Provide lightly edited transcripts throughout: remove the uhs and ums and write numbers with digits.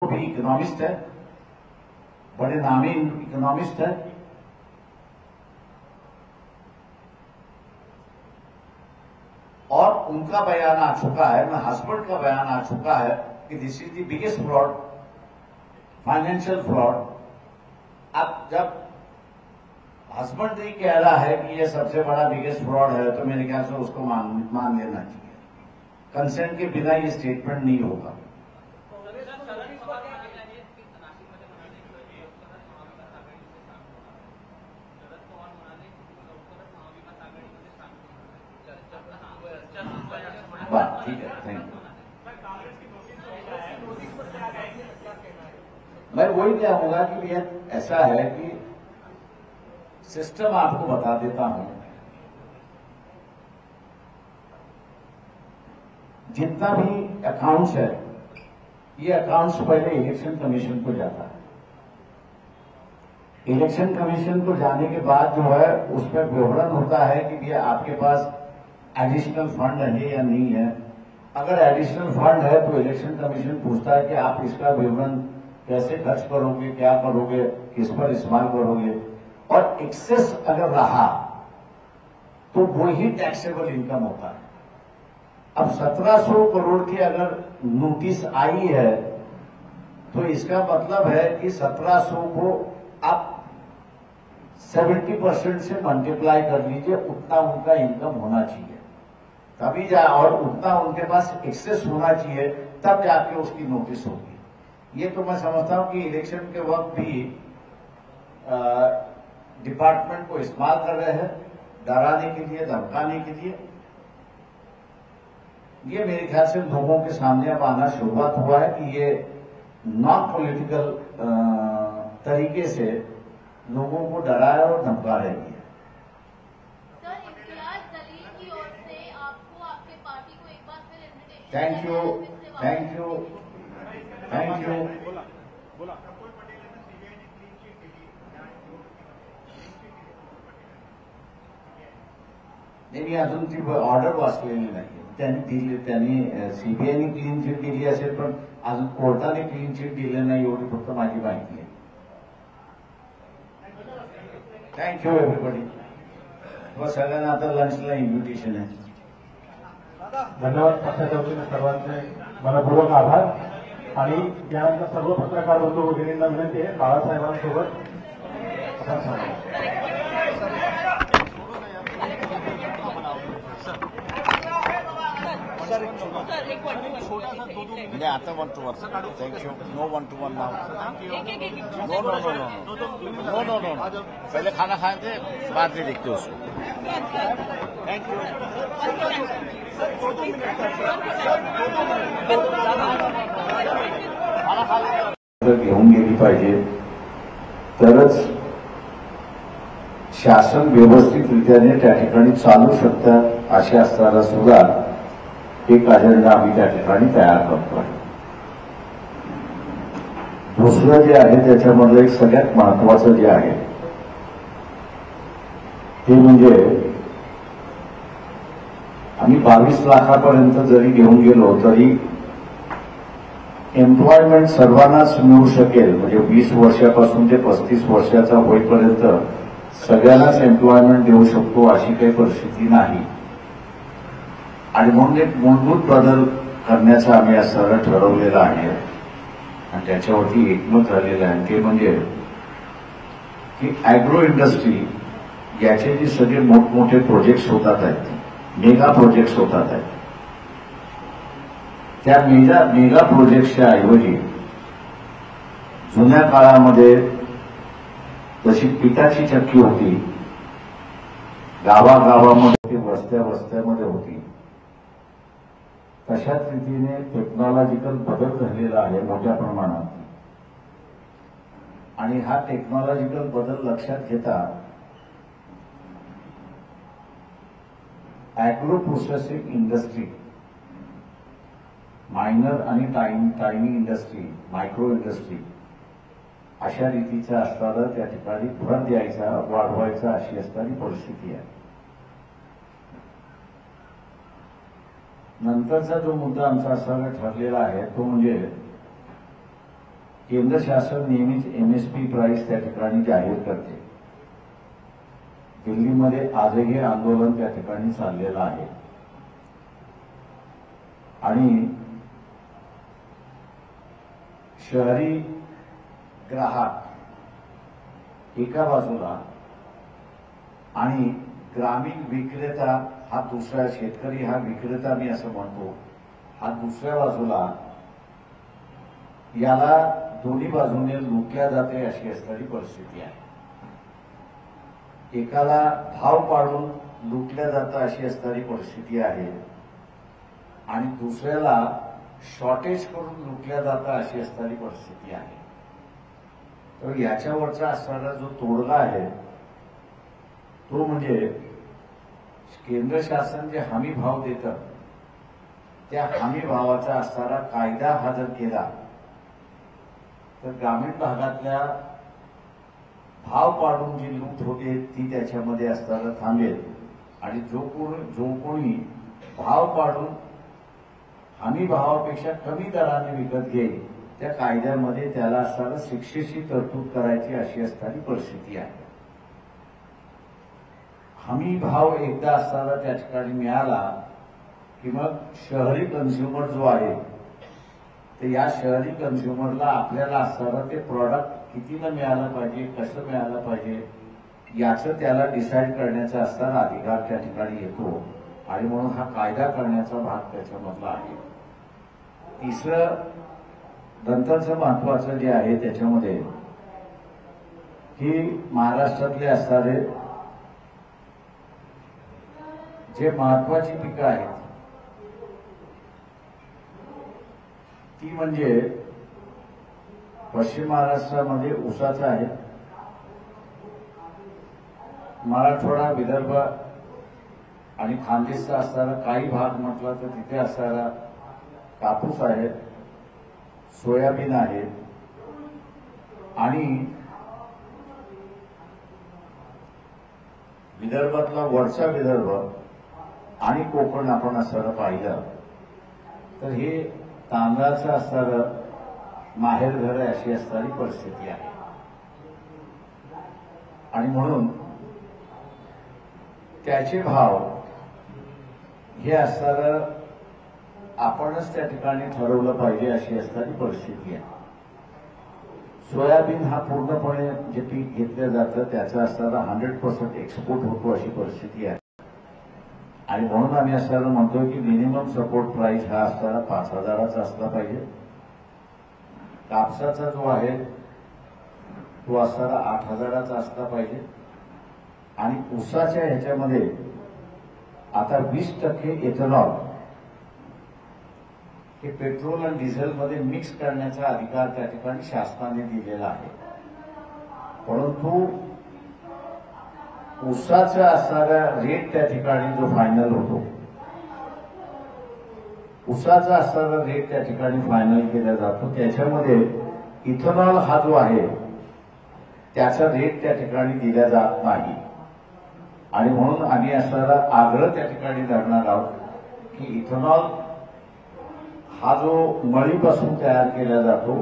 भी इकोनॉमिस्ट है, बड़े नामी इकोनॉमिस्ट है। और उनका बयान आ चुका है, मैं हस्बैंड का बयान आ चुका है कि this is the biggest fraud, financial fraud. अब जब हस्बैंड ही कह रहा है कि ये सबसे बड़ा बिगेस्ट फ्रॉड है, तो मेरे ख्याल से उसको मान लेना चाहिए। कंसेंट के बिना ये स्टेटमेंट नहीं होगा। बात ठीक है, थैंक यू। मैं वही कहूंगा कि ये ऐसा है कि सिस्टम आपको बता देता हूं, जितना भी अकाउंट्स है, ये अकाउंट्स पहले इलेक्शन कमीशन को जाता है। इलेक्शन कमीशन को जाने के बाद जो है उसमें विवरण होता है कि ये आपके पास एडिशनल फंड है या नहीं है। अगर एडिशनल फंड है तो इलेक्शन कमीशन पूछता है कि आप इसका विवरण कैसे खर्च करोगे, क्या करोगे, किस पर इस्तेमाल करोगे। और एक्सेस अगर रहा तो वही टैक्सेबल इनकम होता है। अब 1700 करोड़ की अगर नोटिस आई है तो इसका मतलब है कि 1700 को आप 70% से मल्टीप्लाई कर लीजिए, उतना उनका इनकम होना चाहिए, तभी और उतना उनके पास एक्सेस होना चाहिए, तब जाके उसकी नोटिस होगी। ये तो मैं समझता हूं कि इलेक्शन के वक्त भी डिपार्टमेंट को इस्तेमाल कर रहे हैं, डराने के लिए, धमकाने के लिए। ये मेरे ख्याल से लोगों के सामने अब आना शुरुआत हुआ है कि ये नॉन पॉलिटिकल तरीके से लोगों को डरा और धमका रही है। Thank you, thank you, thank you. नाही, अजून ती ऑर्डर वाचलेली नाही। त्यांनी सीबीआयने क्लीन चिट दिली असेल, पण अजून कोर्टाने क्लीन चिट दिली नाही, एवढी फक्त माझी माहिती आहे। Thank you everybody. व सगळ्यांना आता लंचला इन्व्हिटेशन आहे। धन्यवाद। पक्षाच्या वतीने सर्वांचे मनपूर्वक आभार। आणि यानंतर सर्व पत्रकार बंधू भगिनींना विनंती आहे, बाळासाहेबांसोबत म्हणजे आता 1 to 1। Thank you. No 1 to 1 now. No no no no no no no, पहले खाना खाए थे, बाद में देखते उसको। थँक्यू। घेऊन गेली पाहिजे, तरच शासन व्यवस्थितरित्याने त्या ठिकाणी चालू शकतात। असे असताना सुद्धा एक अजेंडा आम्ही त्या ठिकाणी तयार करतोय। दुसरं जे आहे त्याच्यामधलं एक सगळ्यात महत्वाचं जे आहे ते म्हणजे आम्ही 22 लाखापर्यंत जरी घेऊन गेलो तरी एम्प्लॉयमेंट सर्वांनाच मिळू शकेल। म्हणजे 20 वर्षापासून ते 35 वर्षाचा होईपर्यंत सगळ्यांनाच एम्प्लॉयमेंट देऊ शकतो अशी काही परिस्थिती नाही। आणि म्हणून एक मूलभूत बदल करण्याचा आम्ही आज सरळ ठरवलेला आहे आणि त्याच्यावरती एकमत झालेलं आहे। ते म्हणजे की ॲग्रो इंडस्ट्री याचे जे सगळे मोठमोठे प्रोजेक्ट्स होतात आहेत, मेगा प्रोजेक्ट्स होतात आहेत, त्या मेगा प्रोजेक्ट्सच्या ऐवजी जुन्या काळामध्ये जशी पिठाची चक्की होती, गावागावामध्ये वस्त्यामध्ये होती, तशाच रीतीने टेक्नॉलॉजिकल बदल झालेला आहे मोठ्या प्रमाणात। आणि हा टेक्नॉलॉजिकल बदल लक्षात घेता ॲग्रो प्रोसेसिंग इंडस्ट्री, मायनर आणि टायनी इंडस्ट्री, मायक्रो इंडस्ट्री अशा रीतीचा असताना त्या ठिकाणी भर द्यायचा, वाढवायचा अशी असणारी परिस्थिती आहे। नंतरचा जो मुद्दा आमचा असं ठरलेला आहे तो म्हणजे केंद्र शासन नेहमीच एमएसपी प्राइस त्या ठिकाणी जाहीर करते. दिल्लीमध्ये आजही आंदोलन त्या ठिकाणी चाललेलं आहे आणि शहरी ग्राहक एका बाजूला आणि ग्रामीण विक्रेता हा दुसरा, शेतकरी हा विक्रेता मी असं म्हणतो, हा दुसऱ्या बाजूला, याला दोन्ही बाजूने लुटल्या जाते अशी असणारी परिस्थिती आहे. एकाला भाव पाडून लुटल्या जातं अशी असणारी परिस्थिती आहे आणि दुसऱ्याला शॉर्टेज करून लुटल्या जातं अशी असणारी परिस्थिती आहे. तर याच्यावरचा असणारा जो तोडगा आहे तो म्हणजे केंद्र शासन जे हमी भाव देतं त्या हमी भावाचा असणारा कायदा हा जर केला तर ग्रामीण भागातल्या भाव पाडून जी लूट होते ती त्याच्यामध्ये असताना थांबेल आणि जो कोणी भाव पाडून हमी भावापेक्षा कमी दराने विकत घेईल त्या कायद्यामध्ये त्याला असताना शिक्षेची तरतूद करायची अशी असणारी परिस्थिती आहे. हमी भाव एकदा असताना त्या ठिकाणी मिळाला की मग शहरी कन्झ्युमर जो आहे तर या शहरी कन्झ्युमरला आपल्याला असताना ते प्रॉडक्ट कितीला मिळालं पाहिजे, कसं मिळालं पाहिजे याचं त्याला डिसाईड करण्याचा असताना अधिकार त्या ठिकाणी येतो आणि म्हणून हा कायदा करण्याचा भाग त्याच्यामधला आहे. तिसरं नंतरचं महत्वाचं जे आहे त्याच्यामध्ये ही महाराष्ट्रातले असणारे जे महत्वाची पिकं आहेत ती म्हणजे पश्चिम महाराष्ट्रामध्ये ऊसाचं आहे, मराठवाडा, विदर्भ आणि खानदेशचा असणारा काही भाग म्हटला तर तिथे असणारा कापूस आहे, सोयाबीन आहे आणि विदर्भातला वरचा विदर्भ आणि कोकण आपण असणारं पाहिलं तर हे तांदळाचं असणारं माहेरघर अशी असणारी परिस्थिती आहे आणि म्हणून त्याचे भाव हे असणारं आपणच त्या ठिकाणी ठरवलं पाहिजे अशी असणारी परिस्थिती आहे. सोयाबीन हा पूर्णपणे जे पीक घेतलं जातं त्याचा असणारा 100% एक्सपोर्ट होतो अशी परिस्थिती आहे आणि म्हणून आम्ही असणारा म्हणतोय की मिनिमम सपोर्ट प्राइस हा असणारा 5,000चा असला पाहिजे. कापसाचा जो आहे तो असणारा 8,000चा असला पाहिजे आणि ऊसाच्या ह्याच्यामध्ये आता 20% इथेनॉल हे पेट्रोल आणि डिझेलमध्ये मिक्स करण्याचा अधिकार त्या ठिकाणी शासनाने दिलेला आहे. परंतु ऊसाचा असणारा रेट त्या ठिकाणी जो फायनल होतो, ऊसाचा असणारा रेट त्या ठिकाणी फायनल केला जातो त्याच्यामध्ये इथेनॉल हा जो आहे त्याचा रेट त्या ठिकाणी दिला जात नाही आणि म्हणून आम्ही असणारा आग्रह त्या ठिकाणी धरणार आहोत की इथेनॉल हा जो मळीपासून तयार केला जातो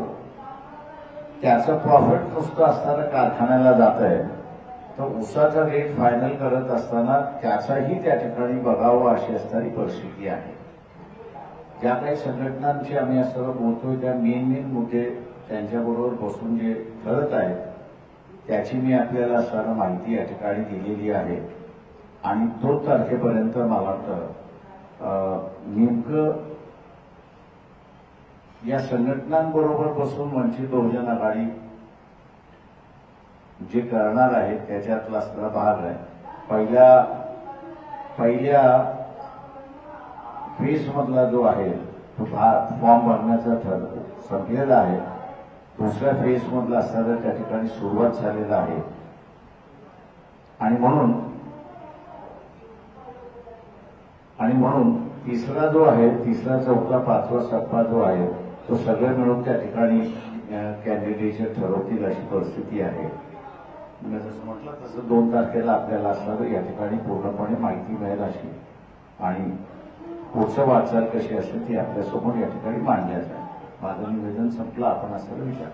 त्याचं प्रॉफिट नुसतं असताना कारखान्याला जात आहे तर ऊसाचा रेट फायनल करत असताना त्याचाही त्या ठिकाणी बघावं अशी असणारी परिस्थिती आहे. ज्या काही संघटनांची आम्ही असं बोलतोय त्या मेन मुद्दे त्यांच्याबरोबर बसून जे ठरत आहेत त्याची मी आपल्याला असणारी माहिती या ठिकाणी दिलेली आहे आणि 2 तारखेपर्यंत मला वाटतं नेमकं या संघटनांबरोबर बसून वंचित बहुजन आघाडी जे करणार आहे त्याच्यातला असणारा भाग आहे. पहिल्या फेज मधला जो आहे तो फॉर्म भरण्याचा संपलेला आहे. दुसऱ्या फेज मधला असणारा त्या ठिकाणी सुरुवात झालेला आहे आणि म्हणून तिसरा जो आहे, तिसरा, चौथा, 5वा टप्पा जो आहे तो सगळे मिळून त्या ठिकाणी कॅन्डिडेट ठरवतील अशी परिस्थिती आहे. जसं म्हटलं तसं 2 तारखेला आपल्याला असणार या ठिकाणी पूर्णपणे माहिती मिळेल अशी आणि पुढचं वाटचाल कशी असेल ती आपल्यासमोर या ठिकाणी मांडण्यात आहे. माझं निवेदन संपलं. आपण असं विचार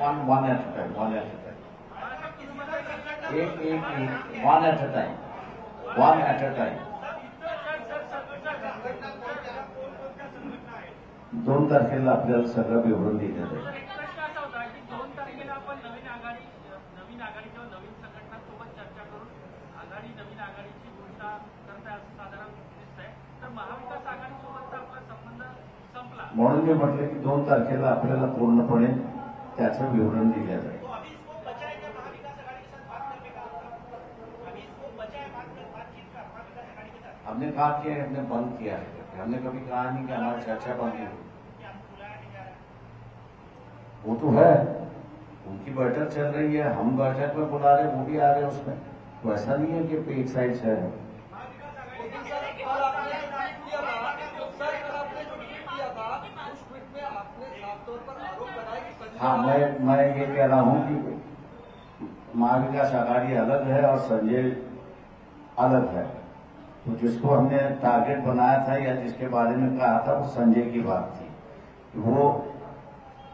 one at a time, one at a time. एक one at a time, one at a time. 2 तारखेला आपल्याला सगळं विवरण दिलं जाईल. प्रश्न असा होता की 2 तारखेला आपण नवीन आघाडी किंवा नवीन संघटनांसोबत चर्चा करून नवीन आघाडीची घोषणा करताय असं साधारण दिसतंय. तर महाविकास आघाडीसोबतचा आपला संबंध संपला. म्हणून मी म्हटलं की 2 तारखेला आपल्याला पूर्णपणे त्याचं विवरण दिलं जाईल. हमने कहा कि हमने बंद किया है, हमने कभी कहा नहीं कि हमारी चर्चा बंद हुई. वो तो है, उनकी बैठक चल रही है, हम बैठक में बुला रहे, वो भी आ रहे हैं उसमें. तो ऐसा नहीं है कि एक साइड से है. हाँ, मैं ये कह रहा हूँ कि महाविकास आघाड़ी अलग है और संजय अलग है. तो जिसको हमने टारगेट बनाया था या जिसके बारे में कहा था वो संजय की बात थी. वो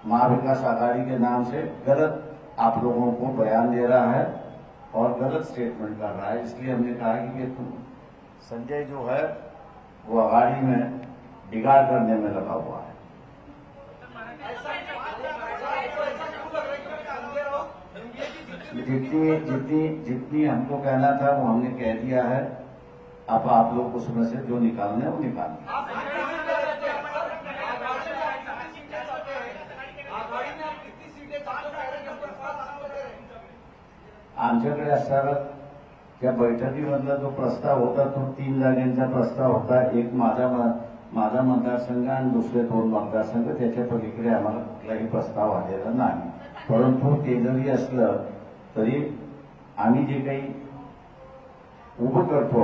महाविकास आघाड़ी के नाम से गलत आप लोगों को बयान दे रहा है और गलत स्टेटमेंट कर रहा है. इसलिए हमने कहा कि ये संजय जो है वो आघाड़ी में बिगाड़ करने में लगा हुआ है. जितनी हमको कहना था वो हमने कह दिया है. अब आप लोग उसमें से जो निकालना है वो निकालना. आमच्याकडे असणारा त्या बैठकीमधला जो प्रस्ताव होता तो 3 जागांचा प्रस्ताव होता. एक माझा मतदारसंघ आणि दुसरे 2 मतदारसंघ. त्याच्या पलीकडे आम्हाला कुठलाही प्रस्ताव आलेला नाही. परंतु ते जरी असलं तरी आम्ही जे काही उभं करतो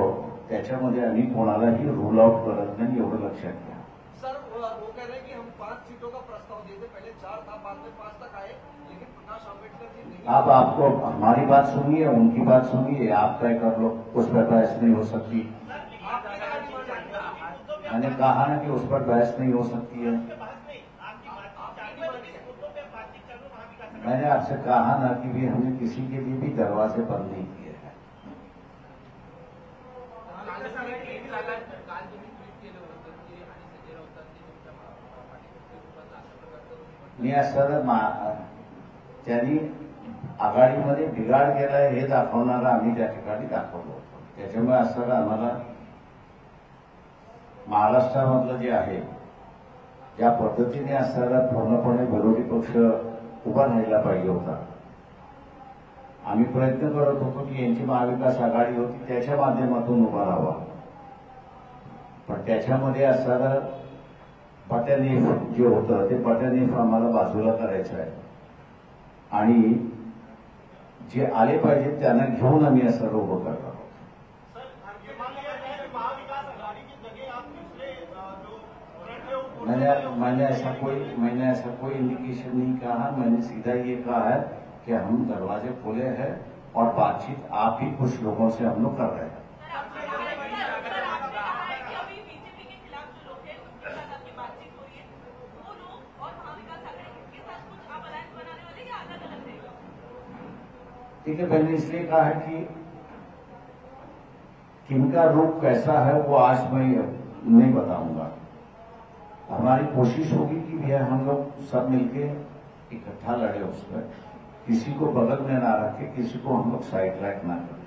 त्याच्यामध्ये आम्ही कोणालाही रूल आउट करत नाही, एवढं लक्षात घ्या. सर वो कह रहे हैं कि हम 5 सीटों का प्रस्ताव दिए थे, पहले 4 था, बाद में 5 तक आए, लेकिन प्रकाश आंबेडकर जी नहीं. आप आपको हमारी बात सुनिए, उनकी बात सुनिए, आप तय कर लो. उस पर बहस नहीं हो सकती. मैंने कहा ना कि उस पर बहस नहीं हो सकती है. मैंने आपसे कहा ना कि भी हमने किसी के लिए भी दरवाजे बंद नहीं किए हैं. मी असं त्यांनी आघाडीमध्ये बिघाड केलाय हे दाखवणारा आम्ही त्या ठिकाणी दाखवलो होतो. त्याच्यामुळे असं आम्हाला महाराष्ट्रामधलं जे आहे ज्या पद्धतीने असणारा पूर्णपणे विरोधी पक्ष उभा राहिला पाहिजे होता. आम्ही प्रयत्न करत होतो की यांची महाविकास आघाडी होती त्याच्या माध्यमातून उभा राहावा. पण त्याच्यामध्ये असणारं पट्यानेफ जे होतं ते पट्यानेफ आम्हाला बाजूला करायचं आहे आणि जे आले पाहिजे त्यांना घेऊन आम्ही असं उभं करतो. मैंने ऐसा कोई इंडिकेशन नहीं कहा. मैंने सीधा ये कहा है कि हम दरवाजे खोले हैं और बातचीत आप ही कुछ लोगों से हम लोग कर रहे हैं. ठीक है, मैंने इसलिए कहा है कि किनका रूप कैसा है वो आज मैं नहीं बताऊंगा. हमारी कोशिश होगी कि भैया हम लोग सब मिलके इकट्ठा लड़े उस पर, किसी को बगल में ना रखे, किसी को हम लोग साइड ट्रैक ना करें.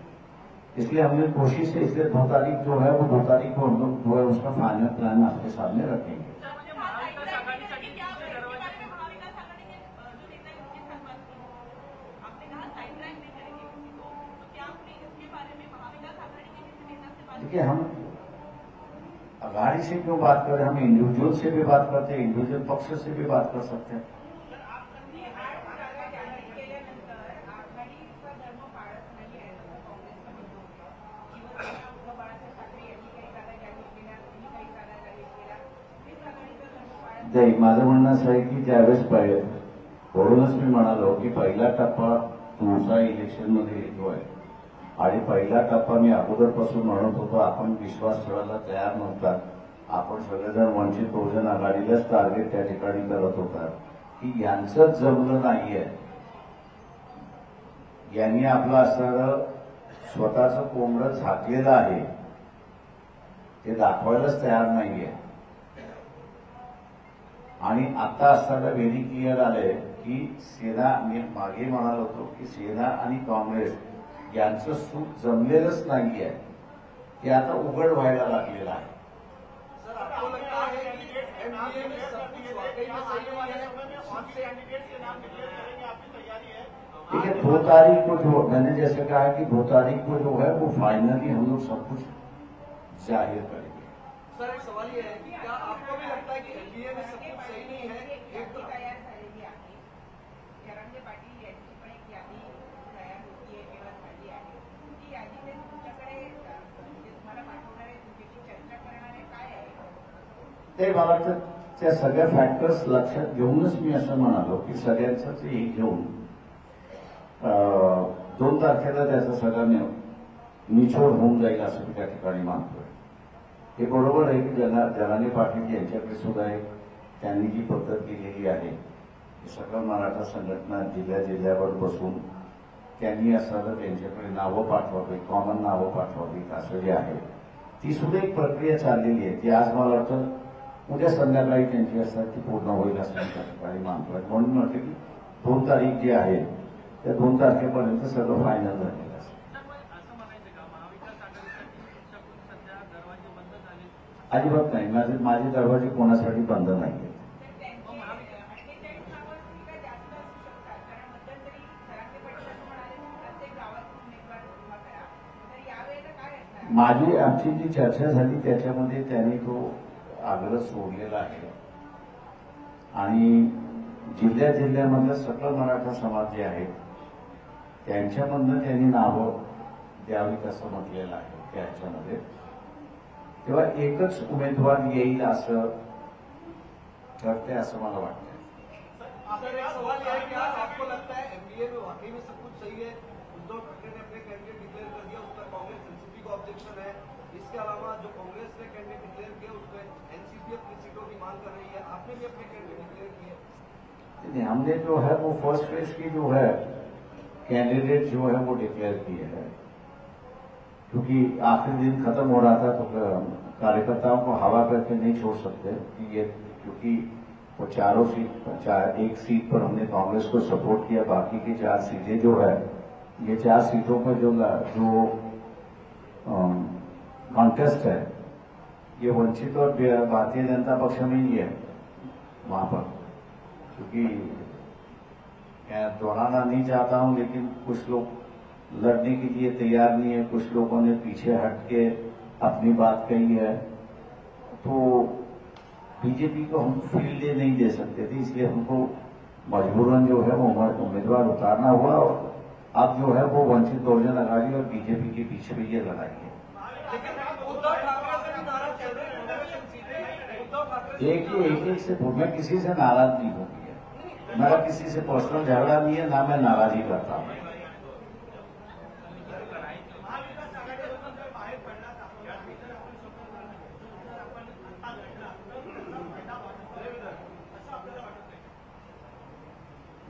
इसलिए हमने कोशिश है. इसलिए 2 तारीख जो है वो 2 तारीख को हम लोग जो है उसका फाइनल प्लान आपके सामने रखेंगे. देखिए, हम आघाड़ी से क्यों बात करें, हम इंडिविजुअल से भी बात करते हैं, इंडिविजुअल पक्ष से भी बात कर सकते हैं. नाही, माझं म्हणणं असं आहे की ज्यावेळेस म्हणूनच मी म्हणालो की पहिला टप्पा तुमचा इलेक्शनमध्ये येतोय आणि पहिला टप्पा मी अगोदरपासून म्हणत होतो आपण विश्वास ठेवायला तयार नव्हता. आपण सगळेजण वंचित बहुजन आघाडीलाच टार्गेट त्या ठिकाणी करत होता की यांचंच जमलं नाहीये यांनी आपलं असणारं स्वतःचं कोंबडं झाकलेलं आहे ते दाखवायलाच तयार नाहीये. आणि आता असताना व्हेरी क्लिअर आलंय की सेना, मी मागे म्हणालो होतो की सेना आणि काँग्रेस यांचं सूत जमलेलंच नाहीये, ते आता उघड व्हायला लागलेलं आहे. सर, आपको लगता है कि एनडीए में सब कुछ वाकई में सही नहीं है? ठीक है, 2 तारीख को जो मैंने जैसे कहा कि 2 तारीख को जो है वो फाइनली हम लोग सब कुछ जाहिर करेंगे. सर, एक सवाल ये है कि क्या आपको भी लगता है कि एनडीए में सब कुछ सही नहीं है? एक तो तयार झालेली आहे, जरांगे पाटील यांची पण एक यादी तयार होतीये किंवा झाली आहे. ती यादी ते तुमच्याकडे म्हणजे तुम्हाला पाठवणार आहे, तुमच्याशी चर्चा करणार आहे, काय आहे? ते मला वाटतं त्या सगळ्या फॅक्टर्स लक्षात घेऊनच मी असं म्हणालो की सगळ्यांचंच हे घेऊन 2 तारखेला त्याचा सगळा निचोड होऊन जाईल असं मी त्या ठिकाणी मानतोय. हे बरोबर आहे की जरांगे पाटील यांच्याकडे सुद्धा एक त्यांनी जी पद्धत केलेली आहे, सगळं मराठा संघटना जिल्ह्यावर बसून त्यांनी असं त्यांच्याकडे नावं पाठवावी, कॉमन नावं पाठवावी असं जे आहे, ती सुद्धा एक प्रक्रिया चाललेली आहे. ती आज मला वाटतं उद्या संध्याकाळी त्यांची असतात ती पूर्ण होईल असं त्या ठिकाणी मानतोय. म्हणून म्हटलं की 2 तारीख जी आहे त्या 2 तारखेपर्यंत सगळं फायनल झालेलं असेल. असं म्हणायचं का महाविकास आघाडीसाठी पक्षाकडून सध्या दरवाजे बंद झाले? अजिबात नाही, माझे दरवाजे कोणासाठी बंद नाही आहेत. आमची जी चर्चा झाली त्याच्यामध्ये त्यांनी तो आग्रह सोडलेला आहे आणि जिल्ह्यामधलं सकल मराठा समाज जे आहे त्यांच्यामधनं त्यांनी नावं द्यावीत असं म्हटलेलं आहे त्याच्यामध्ये. तेव्हा एकच उमेदवार येईल असं ठरते असं मला वाटतं. सर, एक सवाल यह है कि आपको लगता है एनडीए में वाकई में सब कुछ सही है? उद्धव ठाकरे ने अपने कैंडिडेट डिक्लेयर कर दिया, उस पर कांग्रेस एनसीपी को ऑब्जेक्शन है. इसके अलावा जो कांग्रेस ने कैंडिडेट डिक्लेयर किया उस पर एनसीपी अपनी सीटों की मांग कर रही है. आपने भी अपने कैंडिडेट डिक्लेयर किए? हमने जो है वो फर्स्ट फेज की जो है कैंडिडेट जो है वो डिक्लेयर किए हैं, क्योंकि आखिरी दिन खत्म हो रहा था तो कार्यकर्ताओं को हवा करके नहीं छोड़ सकते कि ये, क्योंकि वो चारों सीट, एक सीट पर हमने कांग्रेस को सपोर्ट किया, बाकी की 4 सीटें जो है ये 4 सीटों पर जो कॉन्टेस्ट है ये वंचित और भारतीय जनता पक्ष में ही है वहां पर. क्योंकि मैं दोहराना नहीं चाहता हूं, लेकिन कुछ लोग लड़ने के लिए तैयार नहीं है, कुछ लोगों ने पीछे हट के अपनी बात कही है, तो बीजेपी को हम फील्ड नहीं दे सकते थे, इसलिए हमको मजबूरन जो है वो उम्मीदवार उतारना हुआ. और अब जो है वो वंचित बहुजन आघाड़ी और बीजेपी के बीच में ये लड़ाई है. उद्धव ठाकरे से भी नाराज चल रहे हैं. उद्धव ठाकरे एक से मैं किसी से नाराज नहीं हूँ, मेरा किसी से पर्सनल झगड़ा नहीं है, ना मैं नाराजगी करता हूँ.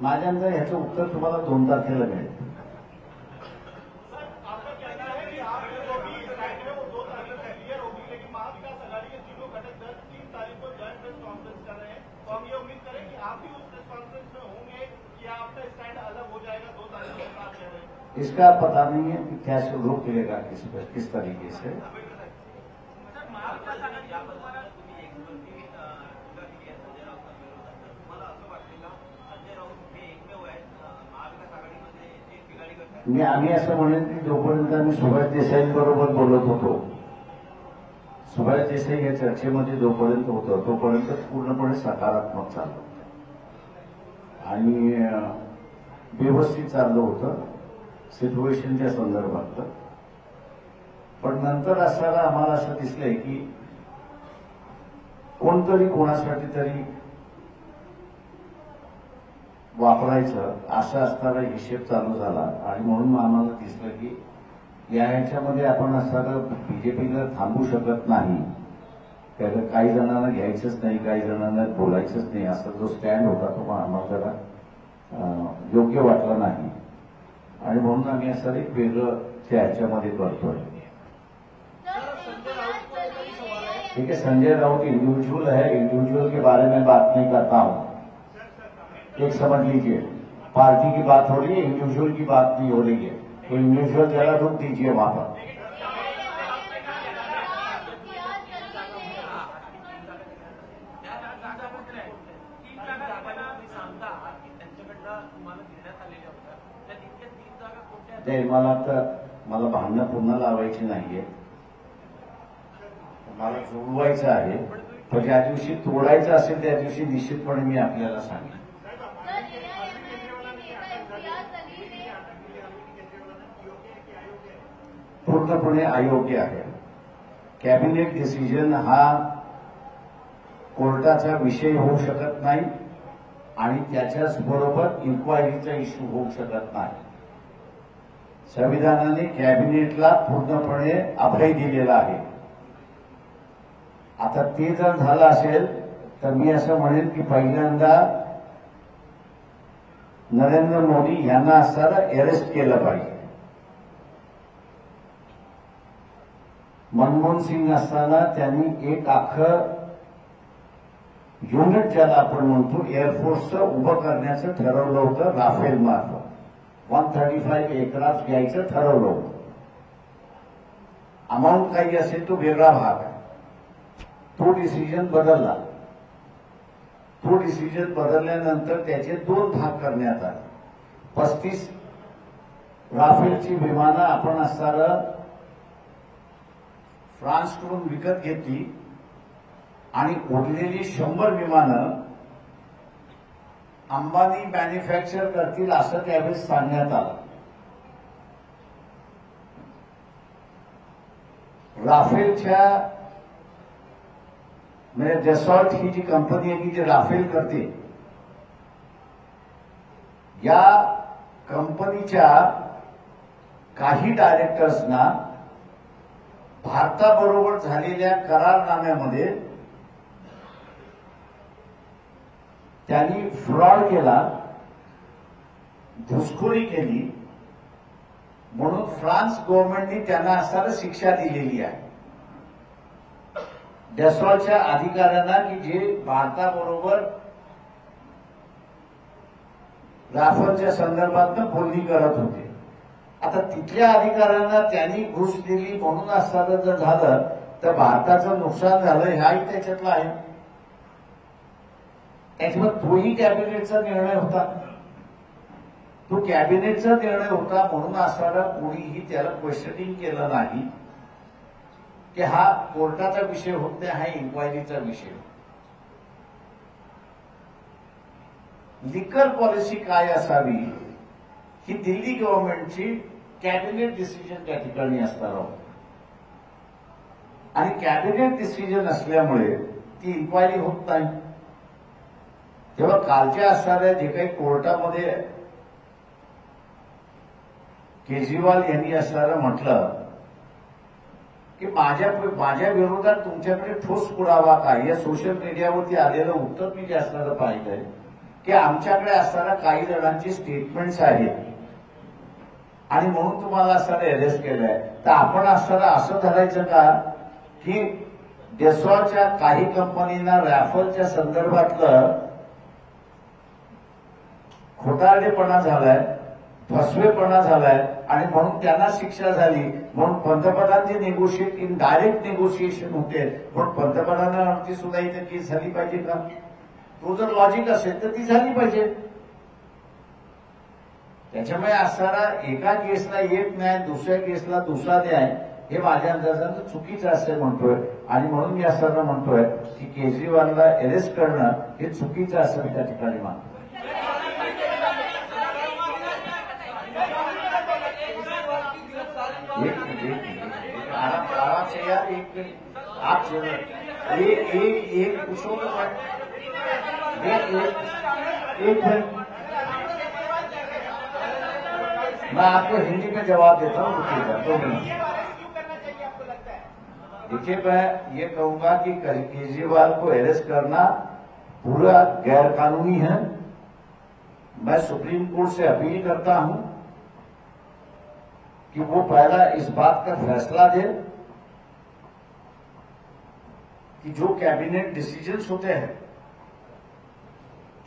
माझ्या अंदर ह्याचं उत्तर तुम्हाला 2 तारखेला मिळेल. इसका पता नहीं है कि क्या रोक मिलेगा किस तरीके से. आम्ही असं म्हणेन की जोपर्यंत आम्ही सुभाष देसाईंबरोबर बोलत होतो, सुभाष देसाई या चर्चेमध्ये जोपर्यंत होतं तोपर्यंत पूर्णपणे सकारात्मक चाललं होतं आणि व्यवस्थित चाललं होतं सिच्युएशनच्या संदर्भात. पण नंतर असताना आम्हाला असं दिसलंय की कोणतरी कोणासाठी तरी वापरायचं असं असताना हिशेब चालू झाला आणि म्हणून आम्हाला दिसलं की याच्यामध्ये आपण असताना बीजेपीला थांबू शकत नाही, त्याला काही जणांना घ्यायचंच नाही, काही जणांना बोलायचंच नाही, असा जो स्टँड होता तो आम्हाला जरा योग्य वाटला नाही. आणि म्हणून आम्ही असं एक वेगळं त्या ह्याच्यामध्ये करतोय. ठीक है, संजय राउत इंडिविजुअल है, इंडिविजुअल के बारे में बात नहीं करता हूं. एक समझ लीजिए, पार्टी की बात हो रही है, इंडिविजुअल की बात नहीं हो रही है. तो इंडिविजुअल जरा रुक दीजिए वहां पर. मला भांडणं पुन्हा लावायची नाहीये, मला जोडवायचं आहे. पण ज्या दिवशी तोडायचं असेल त्या दिवशी निश्चितपणे मी आपल्याला सांगेन. पूर्णपणे अयोग्य आहे. कॅबिनेट डिसिजन हा कोर्टाचा विषय होऊ शकत नाही आणि त्याच्याच बरोबर इन्क्वायरीचा इश्यू होऊ शकत नाही. संविधानाने कॅबिनेटला पूर्णपणे अभय दिलेला आहे. आता ते जर झालं असेल तर मी असं म्हणेन की पहिल्यांदा नरेंद्र मोदी यांना असताना अरेस्ट केलं पाहिजे. मनमोहन सिंग असताना त्यांनी एक अख्खं युनिट ज्याला आपण म्हणतो एअरफोर्सचं उभं करण्याचं ठरवलं होतं. राफेल मार्फत 135 एअरक्राफ्ट घ्यायचं ठरवलं होतं. अमाऊंट काही असेल तो वेगळा भाग आहे. तो डिसिजन बदलला. तो डिसिजन बदलल्यानंतर त्याचे 2 भाग करण्यात आले. 35 राफेलची विमानं आपण असताना फ्रान्सकडून विकत घेतली आणि उरलेली 100 विमानं अंबानी मॅन्युफॅक्चर करतील असं त्यावेळेस सांगण्यात आलं. राफेलच्या म्हणजे डसॉल्ट ही जी कंपनी आहे की जी राफेल करते, या कंपनीच्या काही डायरेक्टर्सना भारताबरोबर झालेल्या करारनाम्यामध्ये त्यांनी फ्रॉड केला, घुसखोरी केली म्हणून फ्रान्स गव्हर्नमेंटने त्यांना असताना शिक्षा दिलेली आहे. डसॉल्टच्या अधिकाऱ्यांना की जे भारताबरोबर राफेलच्या संदर्भात बोलणी करत होते. आता तिथल्या अधिकाऱ्यांना त्यांनी घुस दिली म्हणून असताना जर झालं तर भारताचं नुकसान झालं हाही त्याच्यातला आहे. त्याच्यामुळे तोही कॅबिनेटचा निर्णय होता. तो कॅबिनेटचा निर्णय होता म्हणून असताना कोणीही त्याला क्वेश्चनिंग केलं नाही की हा कोर्टाचा विषय होत नाही, हा इन्क्वायरीचा विषय. लिकर पॉलिसी काय असावी ही दिल्ली गव्हर्नमेंटची कॅबिनेट डिसिजन त्या ठिकाणी असणार आहोत. आणि कॅबिनेट डिसिजन असल्यामुळे ती इन्क्वायरी होत नाही. तेव्हा कालच्या असणाऱ्या जे काही कोर्टामध्ये केजरीवाल यांनी असणारं म्हटलं की माझ्या विरोधात तुमच्याकडे ठोस पुरावा काय, या सोशल मीडियावरती आलेलं उत्तर मी जे असणारं पाहिलंय की आमच्याकडे असणाऱ्या काही जणांची स्टेटमेंट्स आहेत आणि म्हणून तुम्हाला असणारे अरेस्ट केलंय. तर आपण असणारं असं धरायचं का की डसॉल्टच्या काही कंपनींना राफेलच्या संदर्भातलं खोटारडेपणा झालाय, फसवेपणा झालाय आणि म्हणून त्यांना शिक्षा झाली म्हणून पंतप्रधान जे नेगोशिएट इन डायरेक्ट नेगोशिएशन होते म्हणून पंतप्रधानावरती सुद्धा इथे केस झाली पाहिजे का? तो जर लॉजिक असेल तर ती झाली पाहिजे. त्याच्यामुळे असणारा एका केसला एक न्याय, दुसऱ्या केसला दुसरा न्याय हे माझ्या अंदाजानं चुकीचं असं म्हणतोय. आणि म्हणून मी असं म्हणतोय की केजरीवालला अरेस्ट करणं हे चुकीचं असं मी त्या ठिकाणी मानतो. आराम से यार, आप एक पूछो एक मैं आपको हिंदी में जवाब देता हूँ. देखिए मैं ये कहूंगा कि केजरीवाल को अरेस्ट करना पूरा गैर कानूनी है. मैं सुप्रीम कोर्ट से अपील करता हूं कि वो पहला इस बात का फैसला दे कि जो कैबिनेट डिसीजंस होते हैं,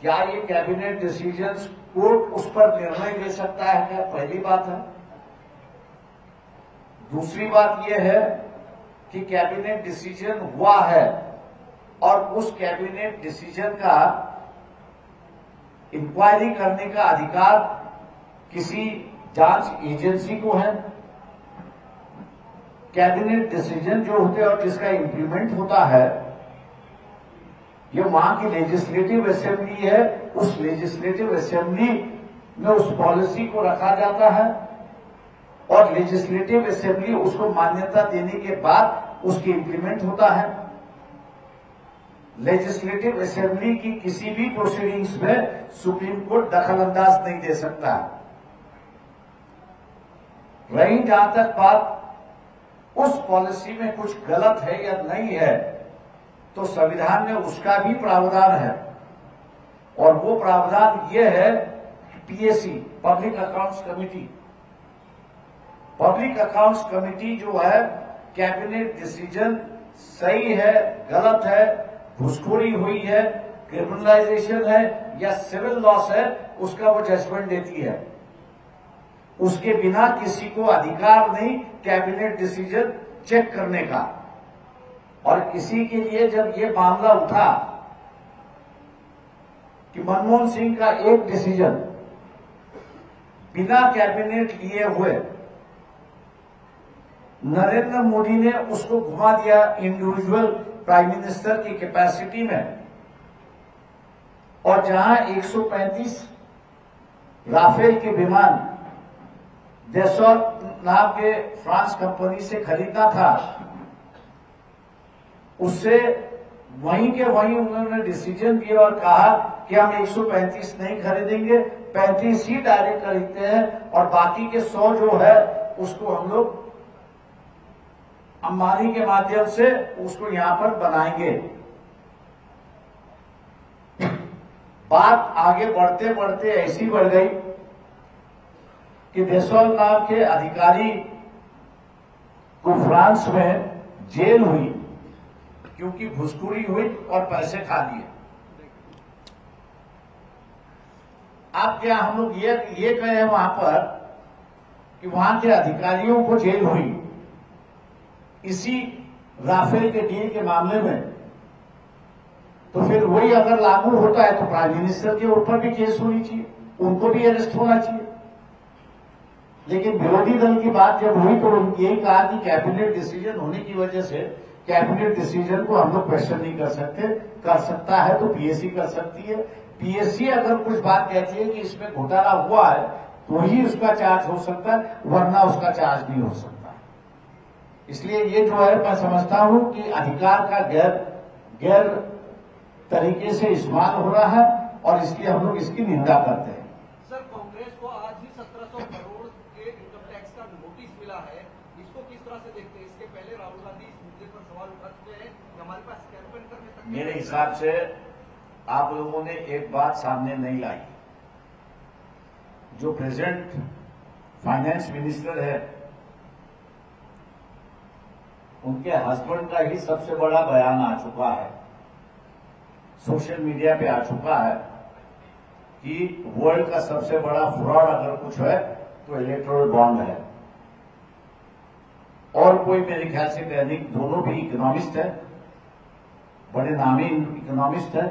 क्या ये कैबिनेट डिसीजंस कोर्ट उस पर निर्णय दे सकता है क्या? पहली बात है। दूसरी बात यह है कि कैबिनेट डिसीजन हुआ है और उस कैबिनेट डिसीजन का इंक्वायरी करने का अधिकार किसी जांच एजेंसी को है। कैबिनेट डिसीजन जो होते हैं और जिसका इंप्लीमेंट होता है, ये वहां की लेजिस्लेटिव असेंबली है। उस लेजिस्लेटिव असेंबली में उस पॉलिसी को रखा जाता है और लेजिस्लेटिव असेंबली उसको मान्यता देने के बाद उसकी इंप्लीमेंट होता है। लेजिस्लेटिव असेंबली की किसी भी प्रोसीडिंग्स में सुप्रीम कोर्ट दखल अंदाज नहीं दे सकता। रही जहां तक बात उस पॉलिसी में कुछ गलत है या नहीं है, तो संविधान में उसका भी प्रावधान है और वो प्रावधान ये है कि PAC, public accounts committee, public accounts committee जो है, कैबिनेट डिसीजन सही है, गलत है, घुसखोरी हुई है, क्रिमिनलाइजेशन है या सिविल लॉस है, उसका वो जजमेंट देती है। उसके बिना किसी को अधिकार नहीं कैबिनेट डिसीजन चेक करने का। और इसी के लिए जब ये मामला उठा कि मनमोहन सिंह का एक डिसीजन बिना कैबिनेट लिए हुए नरेंद्र मोदी ने उसको घुमा दिया इंडिविजुअल प्राइम मिनिस्टर की कैपेसिटी में, और जहां 135 राफेल के विमान डेसॉल्ट नाम के फ्रांस कंपनी से खरीदना था, उससे वहीं के वहीं उन्होंने डिसीजन दिया और कहा कि हम 135 नहीं खरीदेंगे, 35 ही डायरेक्ट खरीदते हैं और बाकी के 100 जो है उसको हम लोग अंबानी के माध्यम से उसको यहां पर बनाएंगे। बात आगे बढ़ते बढ़ते ऐसी बढ़ गई कि डेसॉल्ट नाम के अधिकारी को फ्रांस में जेल हुई क्योंकि घुसखोरी हुई और पैसे खा लिए। आप क्या हम लोग ये कहे हैं वहां पर कि वहां के अधिकारियों को जेल हुई इसी राफेल के डील के मामले में, तो फिर वही अगर लागू होता है तो प्राइम मिनिस्टर के ऊपर भी केस होनी चाहिए, उनको भी अरेस्ट होना चाहिए। लेकिन विरोधी दल की बात जब हुई तो यही कहा कि कैबिनेट डिसीजन होने की वजह से कैबिनेट डिसीजन को हम लोग क्वेश्चन नहीं कर सकते, कर सकता है तो पीएससी कर सकती है। पीएससी अगर कुछ बात कहती है कि इसमें घोटाला हुआ है तो ही उसका चार्ज हो सकता है, वरना उसका चार्ज नहीं हो सकता। इसलिए ये जो है मैं समझता हूं कि अधिकार का गैर तरीके से इस्तेमाल हो रहा है और इसलिए हम लोग इसकी निंदा करते हैं। सर, कांग्रेस को आज ही 1700 करोड़ के इनकम टैक्स का नोटिस मिला है, इसको किस तरह से देखते हैं? इसके पहले राहुल गांधी इस मुद्दे पर सवाल उठा चुके हैं कि हमारे पास कैंपेन करने तक मेरे हिसाब से आप लोगों ने एक बात सामने नहीं लाई। जो प्रेजेंट फाइनेंस मिनिस्टर है, उनके हस्बैंड का ही सबसे बड़ा बयान आ चुका है, सोशल मीडिया पे आ चुका है कि वर्ल्ड का सबसे बड़ा फ्रॉड अगर कुछ है तो इलेक्टोरल बॉन्ड है। और कोई मेरे ख्याल से कहने, दोनों भी इकोनॉमिस्ट है, बड़े नामी इकोनॉमिस्ट है।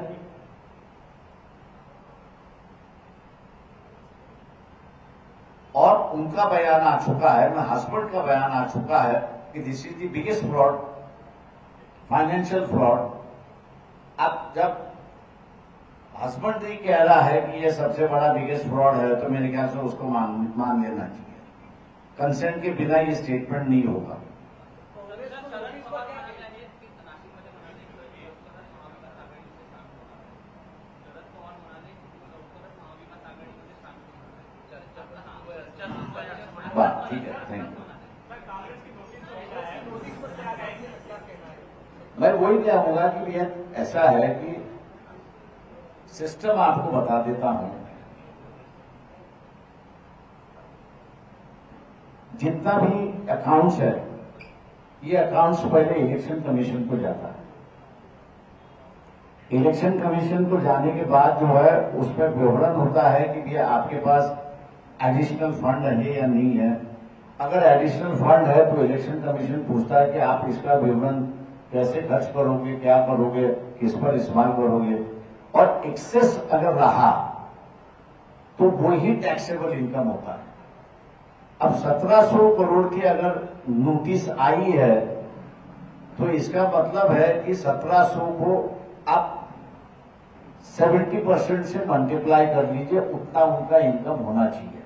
और उनका बयान आ चुका है, मैं हस्बैंड का बयान आ चुका है कि this is the biggest fraud, financial fraud. अब जब हस्बैंड ही कह रहा है कि ये सबसे बड़ा बिगेस्ट फ्रॉड है तो मेरे ख्याल से उसको मान लेना चाहिए। कंसेंट के बिना ये स्टेटमेंट नहीं होगा। बात ठीक है, थैंक यू। मैं वही क्या होगा कि ये ऐसा है कि सिस्टम आपको बता देता हूं। जितना भी अकाउंट्स है, ये अकाउंट्स पहले इलेक्शन कमीशन को जाता है। इलेक्शन कमीशन को जाने के बाद जो है उसमें विवरण होता है कि ये आपके पास एडिशनल फंड है या नहीं है। अगर एडिशनल फंड है तो इलेक्शन कमीशन पूछता है कि आप इसका विवरण कैसे खर्च करोगे, क्या करोगे, किस पर इस्तेमाल करोगे, और एक्सेस अगर रहा तो वही टैक्सेबल इनकम होता है। अब 1700 करोड़ की अगर नोटिस आई है तो इसका मतलब है कि 1700 को आप 70% से मल्टीप्लाई कर लीजिए, उतना उनका इनकम होना चाहिए,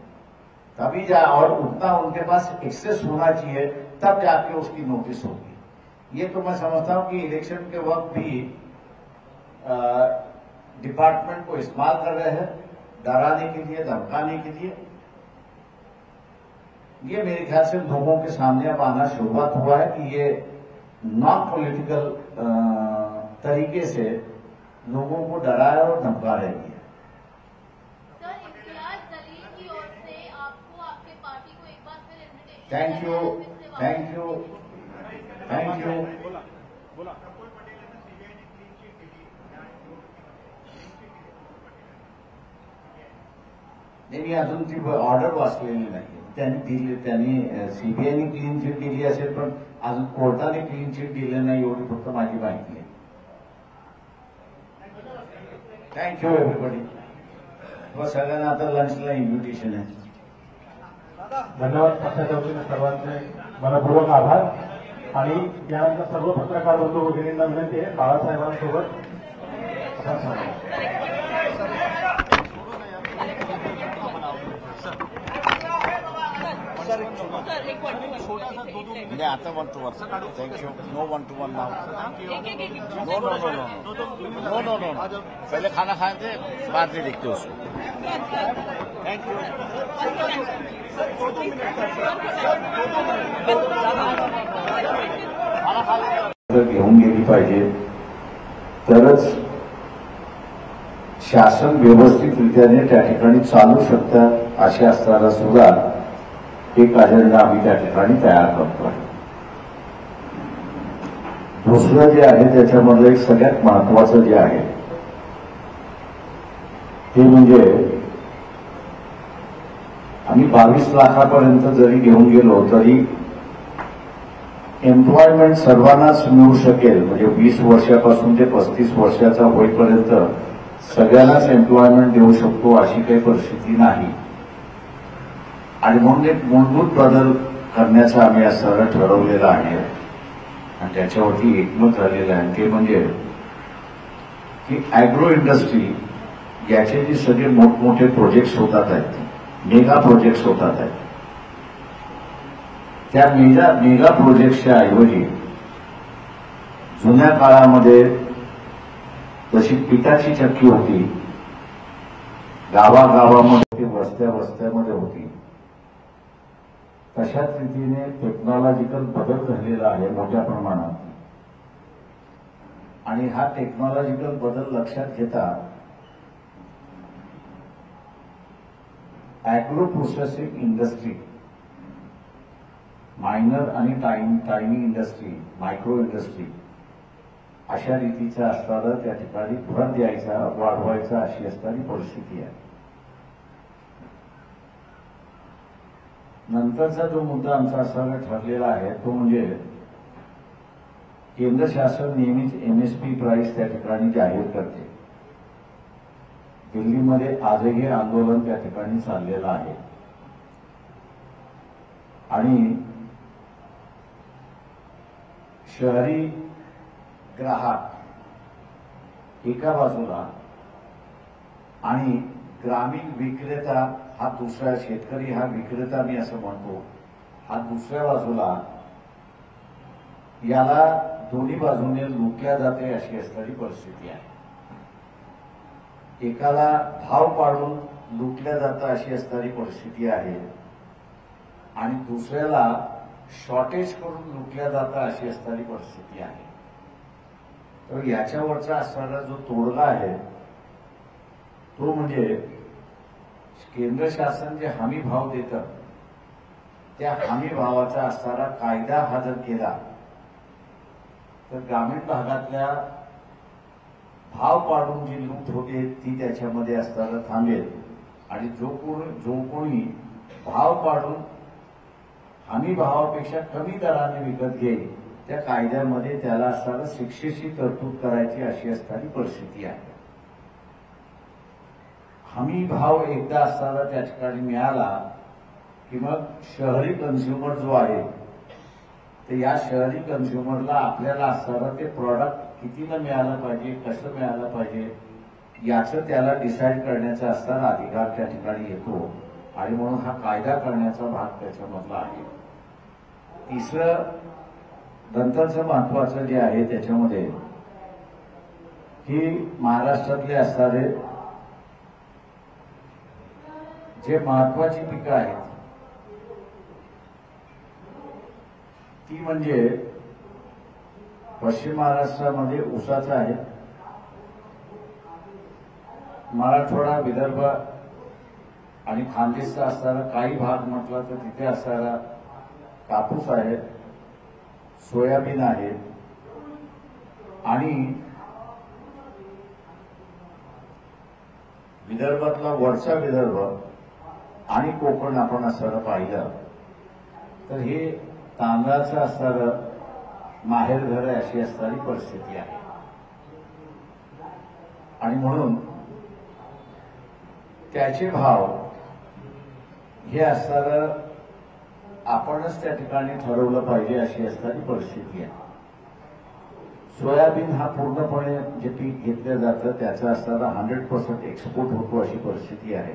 तभी और उतना उनके पास एक्सेस होना चाहिए, तब जाके उसकी नोटिस होगी। ये तो मैं समझता हूं कि इलेक्शन के वक्त भी डिपार्टमेंट को इस्तेमाल कर रहे हैं डराने के लिए, धमकाने के लिए। ये मेरे ख्याल से लोगों के सामने अब आना शुरुआत हुआ है कि ये नॉन पॉलिटिकल तरीके से लोगों को डरा और धमका रही है। सर, इम्तियाज जलील की ओर से आपको आपके पार्टी को एक बार फिर invitation. Thank you, thank you, thank you. नाही, अजून ती ऑर्डर वाचलेली नाही। त्यांनी सीबीआयने क्लीन चिट दिली असेल, पण अजून कोर्टाने क्लीन चिट दिली नाही, एवढी फक्त माझी माहिती आहे। Thank you everybody. सगळ्यांना आता लंचला इन्व्हिटेशन आहे। धन्यवाद। पक्षाच्या वतीने सर्वांचे मनपूर्वक आभार। आणि यानंतर सर्व पत्रकार बंधू भगिनींना विनंती आहे, बाळासाहेबांसोबत म्हणजे आता 1 to 1। Thank you. No 1 to 1 now. No no no no no no no, पहले खाना खाए थे, बाद में देखते उसको। थँक्यू। घेऊन गेली पाहिजे, तरच शासन व्यवस्थितरित्याने त्या ठिकाणी चालू शकतात। असे असताना सुद्धा एक अजेंडा आम्ही त्या ठिकाणी तयार करतोय। दुसरं जे आहे त्याच्यामधलं एक सगळ्यात महत्वाचं जे आहे ते म्हणजे आम्ही 22 लाखापर्यंत जरी घेऊन गेलो तरी एम्प्लॉयमेंट सर्वांनाच मिळू शकेल। म्हणजे 20 वर्षापासून ते 35 वर्षाचा होईपर्यंत सगळ्यांनाच एम्प्लॉयमेंट देऊ शकतो अशी काही परिस्थिती नाही। आणि म्हणून एक मूलभूत बदल करण्याचा आम्ही आज सरळ ठरवलेला आहे आणि त्याच्यावरती एकमत झालेलं आहे। ते म्हणजे की ॲग्रो इंडस्ट्री याचे जे सगळे मोठमोठे प्रोजेक्ट्स होतात आहेत, मेगा प्रोजेक्ट्स होतात आहेत, त्या मेगा प्रोजेक्ट्सच्या ऐवजी जुन्या काळामध्ये जशी पिठाची चक्की होती, गावागावामध्ये वस्त्या वस्त्यामध्ये होती, तशाच रीतीने टेक्नॉलॉजिकल बदल झालेला आहे मोठ्या प्रमाणात। आणि हा टेक्नॉलॉजिकल बदल लक्षात घेता ॲग्रो प्रोसेसिंग इंडस्ट्री, मायनर आणि टायनी इंडस्ट्री, मायक्रो इंडस्ट्री अशा रीतीचा असताना त्या ठिकाणी भर द्यायचा, वाढवायचा अशी असणारी परिस्थिती आहे। नंतरचा जो मुद्दा आमचा असायला ठरलेला आहे तो म्हणजे केंद्र शासन नेहमीच एमएसपी प्राइस त्या ठिकाणी जाहीर करते। दिल्लीमध्ये आजही आंदोलन त्या ठिकाणी चाललेलं आहे आणि शहरी ग्राहक एका बाजूला आणि ग्रामीण विक्रेता हा दुसरा, शेतकरी हा विक्रेता मी असं म्हणतो, हा दुसऱ्या बाजूला, याला दोन्ही बाजूने लुटल्या जाते अशी असणारी परिस्थिती आहे। एकाला भाव पाडून लुटल्या जातं अशी असणारी परिस्थिती आहे आणि दुसऱ्याला शॉर्टेज करून लुटल्या जातं अशी असणारी परिस्थिती आहे। तर याच्यावरचा असणारा जो तोडगा आहे तो म्हणजे केंद्र शासन जे हमी भाव देतं त्या हमी भावाचा असणारा कायदा हा जर केला तर ग्रामीण भागातल्या भाव पाडून जी लूट होते ती त्याच्यामध्ये असताना थांबेल आणि जो कोणी भाव पाडून हमी भावापेक्षा कमी दराने विकत घेईल त्या कायद्यामध्ये त्याला असताना शिक्षेची तरतूद करायची अशी असणारी परिस्थिती आहे. हमी भाव एकदा असताना त्या ठिकाणी मिळाला की मग शहरी कन्झ्युमर जो आहे तर या शहरी कन्झ्युमरला आपल्याला असणारं ते प्रॉडक्ट कितीला मिळालं पाहिजे, कसं मिळालं पाहिजे याचं त्याला डिसाईड करण्याचा असणारा अधिकार त्या ठिकाणी येतो आणि म्हणून हा कायदा करण्याचा भाग त्याच्यामधला आहे. तिसरं नंतरचं महत्वाचं जे आहे त्याच्यामध्ये ही महाराष्ट्रातले असणारे जे महत्वाची पिकं आहेत ती म्हणजे पश्चिम महाराष्ट्रामध्ये ऊसाचं आहे, मराठवाडा विदर्भ आणि खानदेशचा असणारा काही भाग म्हटला तर तिथे असणारा कापूस आहे, सोयाबीन आहे आणि विदर्भातला वरचा विदर्भ आणि कोकण आपण असणारं पाहिलं तर हे तांदळाचं असणारं माहेरघर अशी असणारी परिस्थिती आहे आणि म्हणून त्याचे भाव हे असणारं आपणच त्या ठिकाणी ठरवलं पाहिजे अशी असणारी परिस्थिती आहे. सोयाबीन हा पूर्णपणे जे पीक घेतलं जातं त्याचा असणारा 100% एक्सपोर्ट होतो अशी परिस्थिती आहे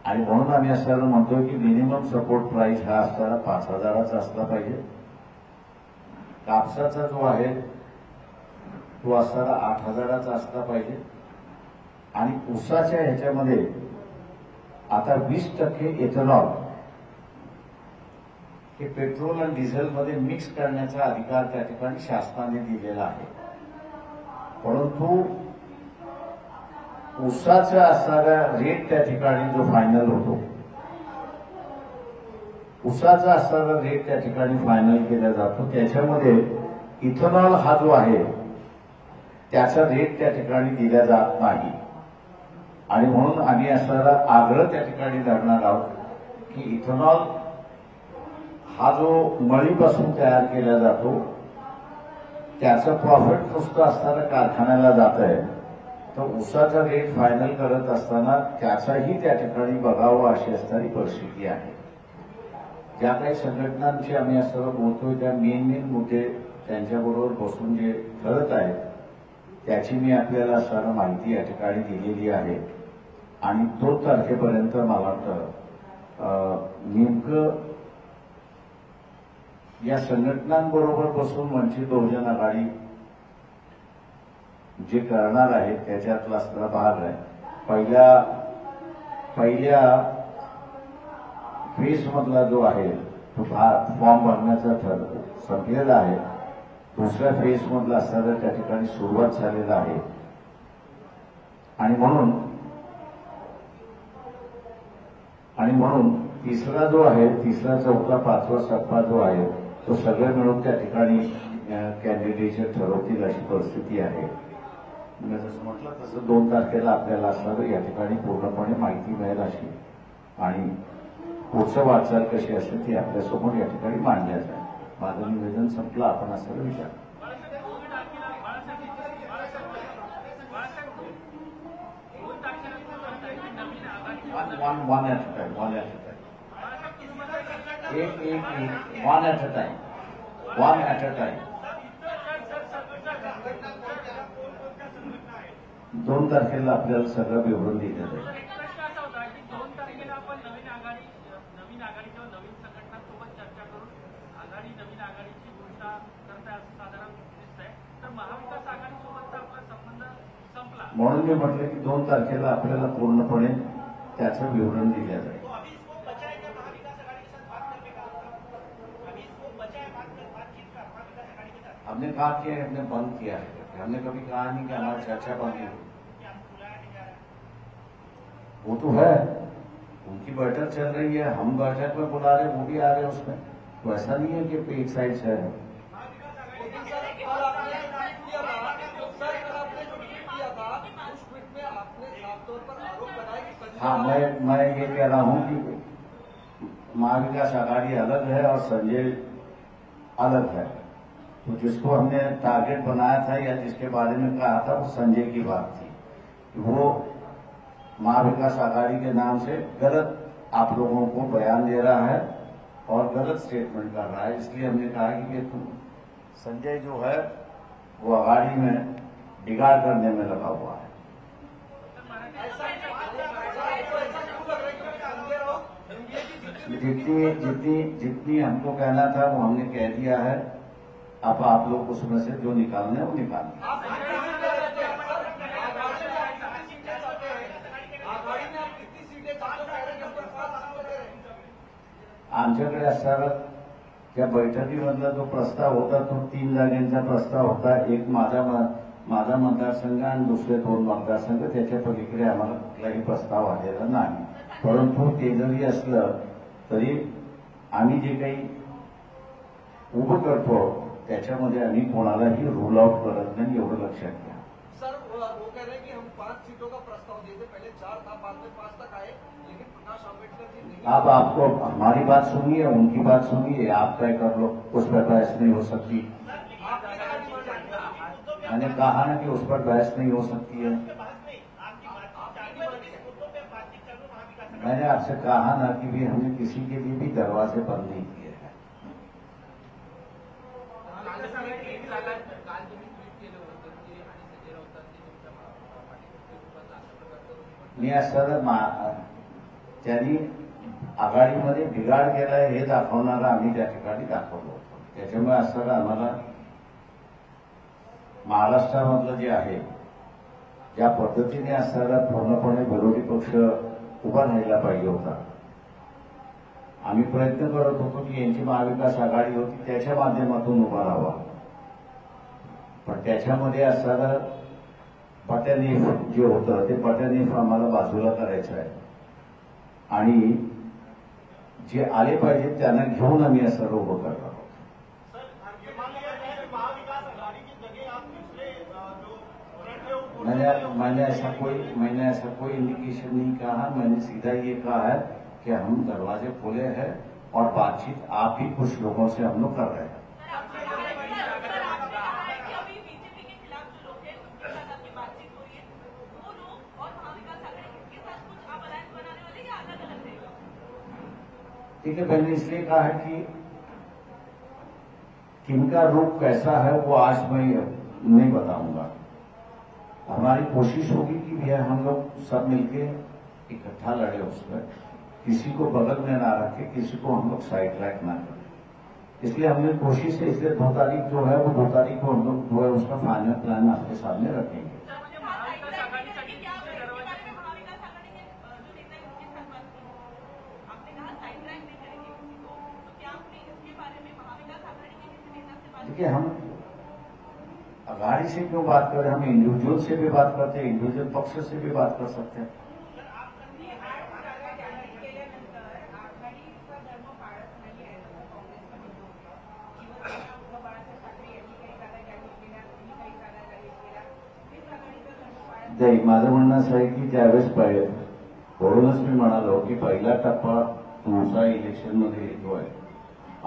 आणि म्हणून आम्ही असणारं म्हणतोय की मिनिमम सपोर्ट प्राइस हा असणारा 5,000चा असला पाहिजे. कापसाचा जो आहे तो असणारा 8,000चा असला पाहिजे आणि ऊसाच्या ह्याच्यामध्ये आता 20% इथेनॉल हे पेट्रोल आणि डिझेलमध्ये मिक्स करण्याचा अधिकार त्या ठिकाणी शासनाने दिलेला आहे. परंतु ऊसाचा असणारा रेट त्या ठिकाणी जो फायनल होतो ऊसाचा असणारा रेट त्या ठिकाणी फायनल केला जातो त्याच्यामध्ये इथेनॉल हा जो आहे त्याचा रेट त्या ठिकाणी दिला जात नाही आणि म्हणून आम्ही असणारा आग्रह त्या ठिकाणी धरणार आहोत की इथेनॉल हा जो मळीपासून तयार केला जातो त्याचं प्रॉफिट नुसतं असताना कारखान्याला जात आहे तर ऊसाचा रेट फायनल करत असताना त्याचाही त्या ठिकाणी बघावं अशी असणारी परिस्थिती आहे. ज्या काही संघटनांची आम्ही असं बोलतोय त्या मेन मुद्दे त्यांच्याबरोबर बसून जे ठरत आहेत त्याची मी आपल्याला सर्व माहिती या ठिकाणी दिलेली आहे आणि 2 तारखेपर्यंत मला वाटतं नेमकं या संघटनांबरोबर बसून वंचित बहुजन आघाडी जे करणार आहे त्याच्यातला असणारा भाग आहे. पहिल्या फेज मधला जो आहे तो फॉर्म भरण्याचा संपलेला आहे. दुसऱ्या फेज मधला असणारा त्या ठिकाणी सुरुवात झालेला आहे आणि म्हणून तिसरा जो आहे तिसरा 4था 5वा 7वा जो आहे तो सगळे मिळून त्या ठिकाणी कॅन्डिडेट ठरवतील अशी परिस्थिती आहे. जसं म्हटलं तसं 2 तारखेला आपल्याला असणारं या ठिकाणी पूर्णपणे माहिती मिळेल अशी आणि पुढचं वाटचाल कशी असेल ती आपल्यासमोर या ठिकाणी मांडण्यात आहे. माझं निवेदन संपलं. आपण असं विचार one at a time. One at a time. 2 तारखेला आपल्याला सगळं विवरण दिलं जाईल. प्रश्न असा होता की 2 तारखेला आपण नवीन आघाडी किंवा नवीन संघटनांसोबत चर्चा करून नवीन आघाडीची घोषणा करताय असं साधारण दिसतंय. तर महाविकास आघाडीसोबतचा आपला संबंध संपला म्हणून मी म्हटलं की 2 तारखेला आपल्याला पूर्णपणे त्याचं विवरण दिलं जाईल. हमने कहा कि हमने बंद किया है. हमने कभी कहा नहीं कि हमारी चर्चा बंद है. वो तो है, उनकी बैठक चल रही है, हम बैठक में बुला रहे, वो भी आ रहे हैं उसमें। तो ऐसा नहीं है कि एक साइड से है। लेकिन सर कल आपने जो ट्वीट किया था, सर कल आपने जो ट्वीट किया था, उस ट्वीट में आपने साफ तौर पर आरोप लगाया कि संजय हाँ, मैं ये कह रहा हूँ कि महाविकास आघाड़ी अलग है और संजय अलग है। तो जिसको हमने टारगेट बनाया था या जिसके बारे में कहा था वो संजय की बात थी कि वो महाविकास आघाड़ी के नाम से गलत आप लोगों को बयान दे रहा है और गलत स्टेटमेंट कर रहा है। इसलिए हमने कहा कि तुम संजय जो है वो आघाड़ी में बिगाड़ करने में लगा हुआ है। जितनी हमको कहना था वो हमने कह दिया है। अब आप लोग उसमें से जो निकालना है वो निकालना। आमच्याकडे असणारा त्या बैठकीमधला जो प्रस्ताव होता तो 3 जागांचा प्रस्ताव होता। एक माझा मतदारसंघ आणि दुसरे 2 मतदारसंघ, त्याच्या पलीकडे आम्हाला कुठलाही प्रस्ताव आलेला नाही। परंतु ते जरी असलं तरी आम्ही जे काही उभं करतो त्याच्यामध्ये आम्ही कोणालाही रूल आउट करत नाही, एवढं लक्षात घ्या। सर वो कह रहे हैं कि हम 5 सीटों का प्रस्ताव दिए थे, पहले 4 था, बाद में 5 तक आए, लेकिन प्रकाश आंबेडकर जी नहीं। आप आपको हमारी बात सुनिए, उनकी बात सुनिए, आप तय कर लो। उस पर बहस नहीं हो सकती। मैंने कहा ना कि उस पर बहस नहीं हो सकती है। मैंने आपसे कहा ना कि भी हमने किसी के लिए भी दरवाजे बंद नहीं किए हैं। मी असं त्यांनी आघाडीमध्ये बिघाड केलाय हे दाखवणारा आम्ही त्या ठिकाणी दाखवलो होतो। त्याच्यामुळे असं आम्हाला महाराष्ट्रामधलं जे आहे ज्या पद्धतीने असणारा पूर्णपणे विरोधी पक्ष उभा राहायला पाहिजे होता। आम्ही प्रयत्न करत होतो की यांची महाविकास आघाडी होती त्याच्या माध्यमातून उभा राहावा, पण त्याच्यामध्ये असणारा पट्यानीफ जे होतं ते पट्यानीफ आम्हाला बाजूला करायचं आहे आणि जे आले पाहिजे त्यांना घेऊन आम्ही असं उभं करणार आहोत। मैंने ऐसा कोई इंडिकेशन नहीं कहा। मैंने सीधा ये कहा है कि हम दरवाजे खोले हैं और बातचीत आप ही कुछ लोगों से हम लोग कर रहे हैं। ठीक है, मैंने इसलिए कहा है कि किनका रूप कैसा है वो आज मैं नहीं बताऊंगा। हमारी कोशिश होगी कि भैया हम लोग सब मिलके इकट्ठा लड़े उसमें, किसी को बगल में ना रखे, किसी को हम लोग साइड ट्रैक ना करें। इसलिए हमने कोशिश है, इसलिए 2 तारीख जो है वो 2 तारीख को हम लोग जो है उसका फाइनल प्लान आपके सामने रखेंगे। देखिए, हम आघाड़ी से क्यों बात करें, हम इंडिविजुअल से भी बात करते हैं, इंडिविजुअल पक्ष से भी बात कर सकते हैं। नाही, माझं म्हणणं असं आहे की ज्यावेळेस म्हणूनच मी म्हणालो की पहिला टप्पा तुमचा इलेक्शनमध्ये येतोय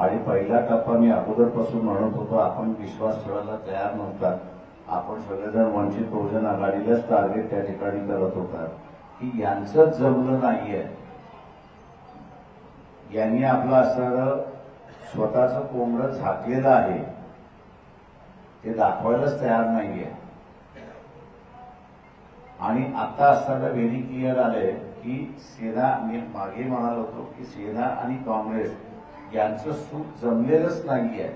आणि पहिला टप्पा मी अगोदरपासून म्हणत होतो आपण विश्वास ठेवायला तयार नव्हता। आपण सगळेजण वंचित बहुजन आघाडीलाच टार्गेट त्या ठिकाणी करत होता की यांचं जमलं नाहीये, यांनी आपलं असणारं स्वतःचं कोंबडं झाकलेलं आहे ते दाखवायलाच तयार नाहीये। आणि आता असताना व्हेरी क्लिअर आलंय की सेना, मी मागे म्हणालो होतो की सेना आणि काँग्रेस यांचं सूत जमलेलंच नाहीये,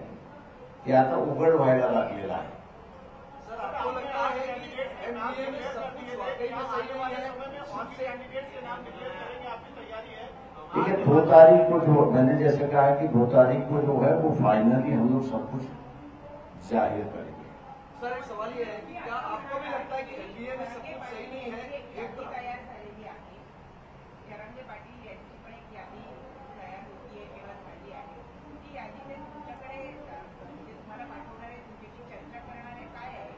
ते आता उघड व्हायला लागलेलं आहे। सर आपको लगता है कि एनडीए में सब कुछ वाकई में सही है? ठीक है, 2 तारीख को जो मैंने जैसे कहा कि 2 तारीख को जो है वो फाइनली हम लोग सब कुछ जाहिर करेंगे। सर एक सवाल ये है कि क्या आपको भी लगता है कि एनडीए में सब कुछ सही नहीं है? एक तो जरांगे पाटील यांची पण एक यादी तयार होतीये किंवा झाली आहे. ती यादी ते तुमच्याकडे म्हणजे तुम्हाला पाठवणार आहे, तुमच्याशी चर्चा करणार आहे, काय आहे?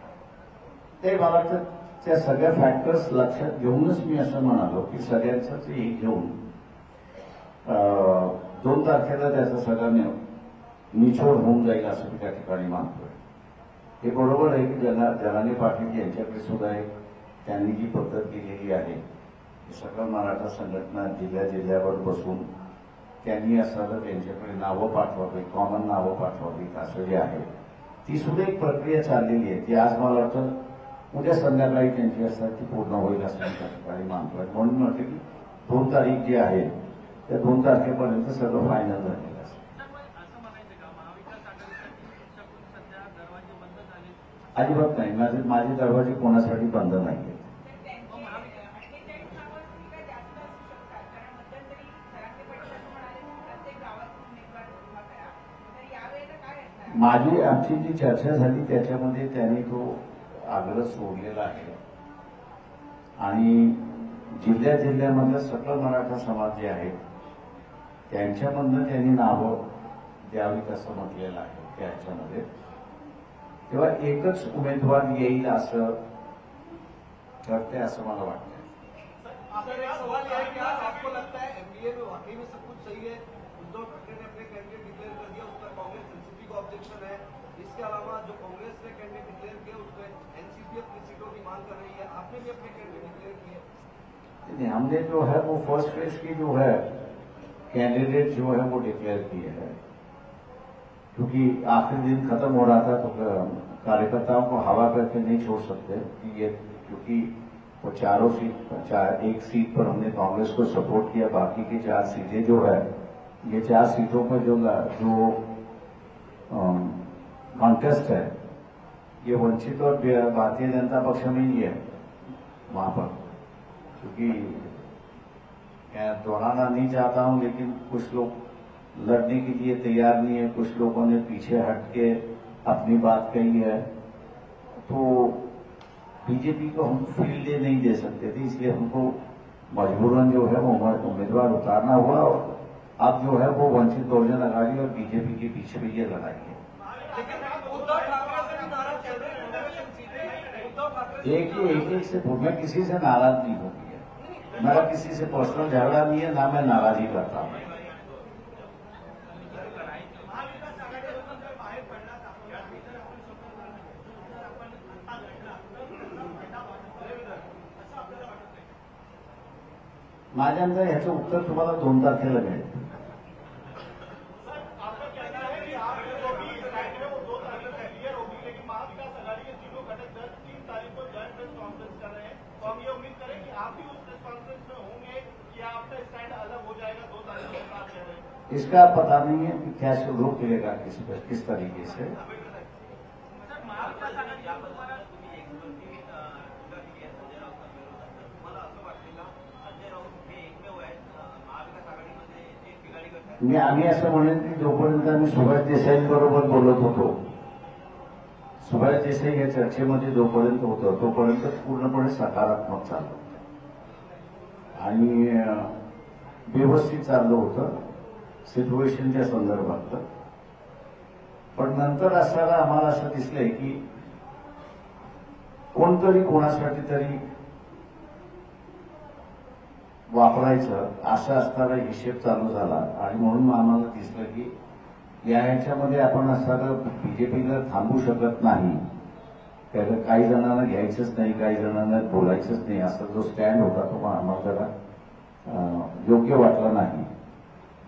ते मला वाटतं त्या सगळ्या फॅक्टर्स लक्षात घेऊनच मी असं म्हणालो की सगळ्यांचंच हे घेऊन 2 तारखेला त्याचा सगळा निचोड होऊन जाईल असं मी त्या ठिकाणी मानतोय. हे बरोबर आहे की जरांगे पाटील यांच्याकडे सुद्धा एक त्यांनी जी पद्धत केलेली आहे सकल मराठा संघटना जिल्ह्यावर बसून त्यांनी असं त्यांच्याकडे नावं पाठवावी, कॉमन नावं पाठवावी असं जे आहे ती सुद्धा एक प्रक्रिया चाललेली आहे. ती आज मला वाटतं उद्या संध्याकाळी त्यांची असतात ती पूर्ण होईल असं मी त्या ठिकाणी मानतोय. म्हणून म्हटलं की 2 तारीख जी आहे त्या 2 तारखेपर्यंत सगळं फायनल झालेलं असेल. असं म्हणायचं का महाविकास आघाडीसाठी पक्षातून सध्या दरवाजे बंद झाले? अजिबात नाही. माझे दरवाजे कोणासाठी बंद नाही आहेत. त्यांची 48 नावं असतील का जास्त असू शकतात? कारण मध्यंतरी जरांगे पाटील असं म्हणाले की प्रत्येक गावातून उमेदवार उभा करा. तर यावेळेला काय असणार? आमची जी चर्चा झाली त्याच्यामध्ये त्यांनी तो आग्रह सोडलेला आहे आणि जिल्ह्यामधल्या सकल मराठा समाज जे आहेत त्यांच्यामधनं त्यांनी नावं द्यावीत असं म्हटलेलं आहे त्याच्यामध्ये. तेव्हा एकच उमेदवार येईल असं ठरते असं मला वाटतं. सर एक सवाल यह है कि आपको लगता है एमबीए में वाकई में सब कुछ सही है? उद्धव ठाकरे ने अपने कैंडिडेट डिक्लेयर कर दिया, उस पर कांग्रेस एनसीपी को ऑब्जेक्शन है. इसके अलावा जो कांग्रेस ने कैंडिडेट डिक्लेयर किया उस पर एनसीपी अपनी सीटों की मांग कर रही है. आपने भी अपने कैंडिडेट डिक्लेयर किए? हमने जो है वो फर्स्ट फेज की जो है कैंडिडेट जो है वो डिक्लेयर किए हैं क्योंकि आखिरी दिन खत्म हो रहा था तो कार्यकर्ताओं को हवा करके नहीं छोड़ सकते कि ये क्योंकि वो चारों सीट एक सीट पर हमने कांग्रेस को सपोर्ट किया, बाकी की 4 सीटें जो है ये 4 सीटों पर जो कॉन्टेस्ट है ये वंचित और भारतीय जनता पक्ष में ही है. वहां पर क्योंकि मैं दोहराना नहीं चाहता हूं लेकिन कुछ लोग लड़ने के लिए तैयार नहीं है, कुछ लोगों ने पीछे हट के अपनी बात कही है. तो बीजेपी को हम फील्ड नहीं दे सकते थे, इसलिए हमको मजबूरन जो है वो उम्मीदवार उतारना हुआ और अब जो है वो वंचित बहुजन अघाड़ी और बीजेपी के बीच में ये लड़ाई है. उद्धव ठाकरे से भी नाराज चल रहे हैं. उद्धव ठाकरे एक से मैं किसी से नाराज नहीं हो गया. मेरा किसी से पर्सनल झगड़ा नहीं है, ना मैं नाराजगी करता हूं. माझ्या अंदर ह्याचं उत्तर तुम्हाला 2 तारखेला मिळेल. इसका पता नहीं है कि क्या रोक मिलेगा किस तरीके से. सर महाविकास आघाडी तुम्हाला आम्ही असं म्हणेन की जोपर्यंत आम्ही सुभाष देसाईंबरोबर बोलत होतो, सुभाष देसाई या चर्चेमध्ये जोपर्यंत होतं तोपर्यंत पूर्णपणे सकारात्मक चाललं होतं आणि व्यवस्थित चाललं होतं सिच्युएशनच्या संदर्भात. पण नंतर असताना आम्हाला असं दिसलंय की कोणतरी कोणासाठी तरी वापरायचं असं असताना हिशेब चालू झाला आणि म्हणून आम्हाला दिसलं की याच्यामध्ये आपण असं बीजेपीला थांबू शकत नाही. त्याला काही जणांना घ्यायचंच नाही, काही जणांना बोलायचंच नाही, असा जो स्टँड होता तो आम्हाला जरा योग्य वाटला नाही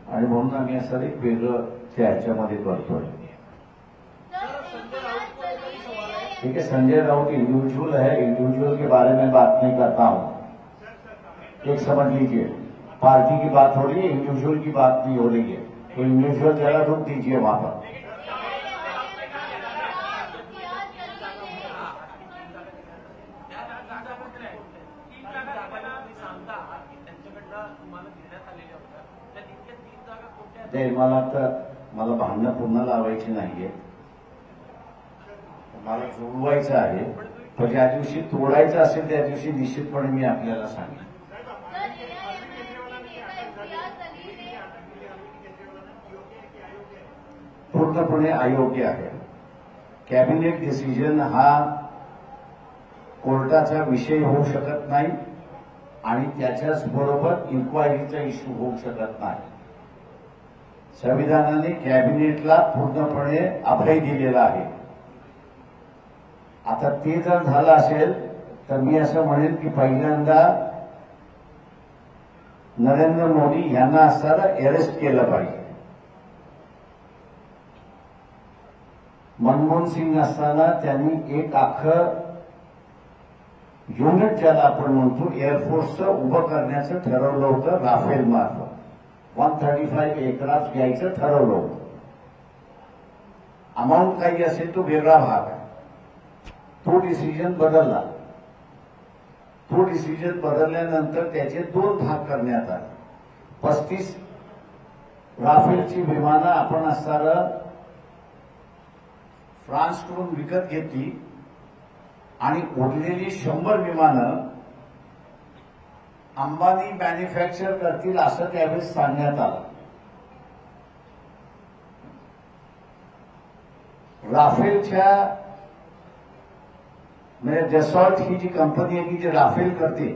आणि म्हणून आम्ही असं एक वेगळं ह्याच्यामध्ये करतोय. ठीक है, संजय राउत इंडिविजुअल है, इंडिविजुअल के बारे में बात नहीं करता हूं. एक समझ लीजिए, पार्टी की बात हो रही है, इंडिविजुअल की बात नहीं हो रही है. तो इंडिविजुअल जरा रुक दीजिए वहां पर. मला भांडणं पुन्हा लावायची नाहीये, मला जोडवायचं आहे. पण ज्या दिवशी तोडायचं असेल त्या दिवशी निश्चितपणे मी आपल्याला सांगेन. पूर्णपणे अयोग्य आहे. कॅबिनेट डिसिजन हा कोर्टाचा विषय होऊ शकत नाही आणि त्याच्याच बरोबर इन्क्वायरीचा इश्यू होऊ शकत नाही. संविधानाने कॅबिनेटला पूर्णपणे अभय दिलेला आहे. आता ते जर झालं असेल तर मी असं म्हणेन की पहिल्यांदा नरेंद्र मोदी यांना असताना अरेस्ट केलं पाहिजे. मनमोहन सिंग असताना त्यांनी एक अख्खं युनिट ज्याला आपण म्हणतो एअरफोर्सचं उभं करण्याचं ठरवलं होतं. राफेल मार्फत 135 एअरक्राफ्ट घ्यायचं ठरवलं होतं. अमाऊंट काही असेल तो वेगळा भाग आहे. तो डिसिजन बदलला. तो डिसिजन बदलल्यानंतर त्याचे 2 भाग करण्यात आले. 35 राफेलची विमानं आपण असताना फ्रान्सकडून विकत घेतली आणि उरलेली 100 विमानं अंबानी मॅन्युफॅक्चर करतील असं त्यावेळेस सांगण्यात आलं. राफेलच्या म्हणजे डसॉल्ट ही जी कंपनी आहे की जी राफेल करते,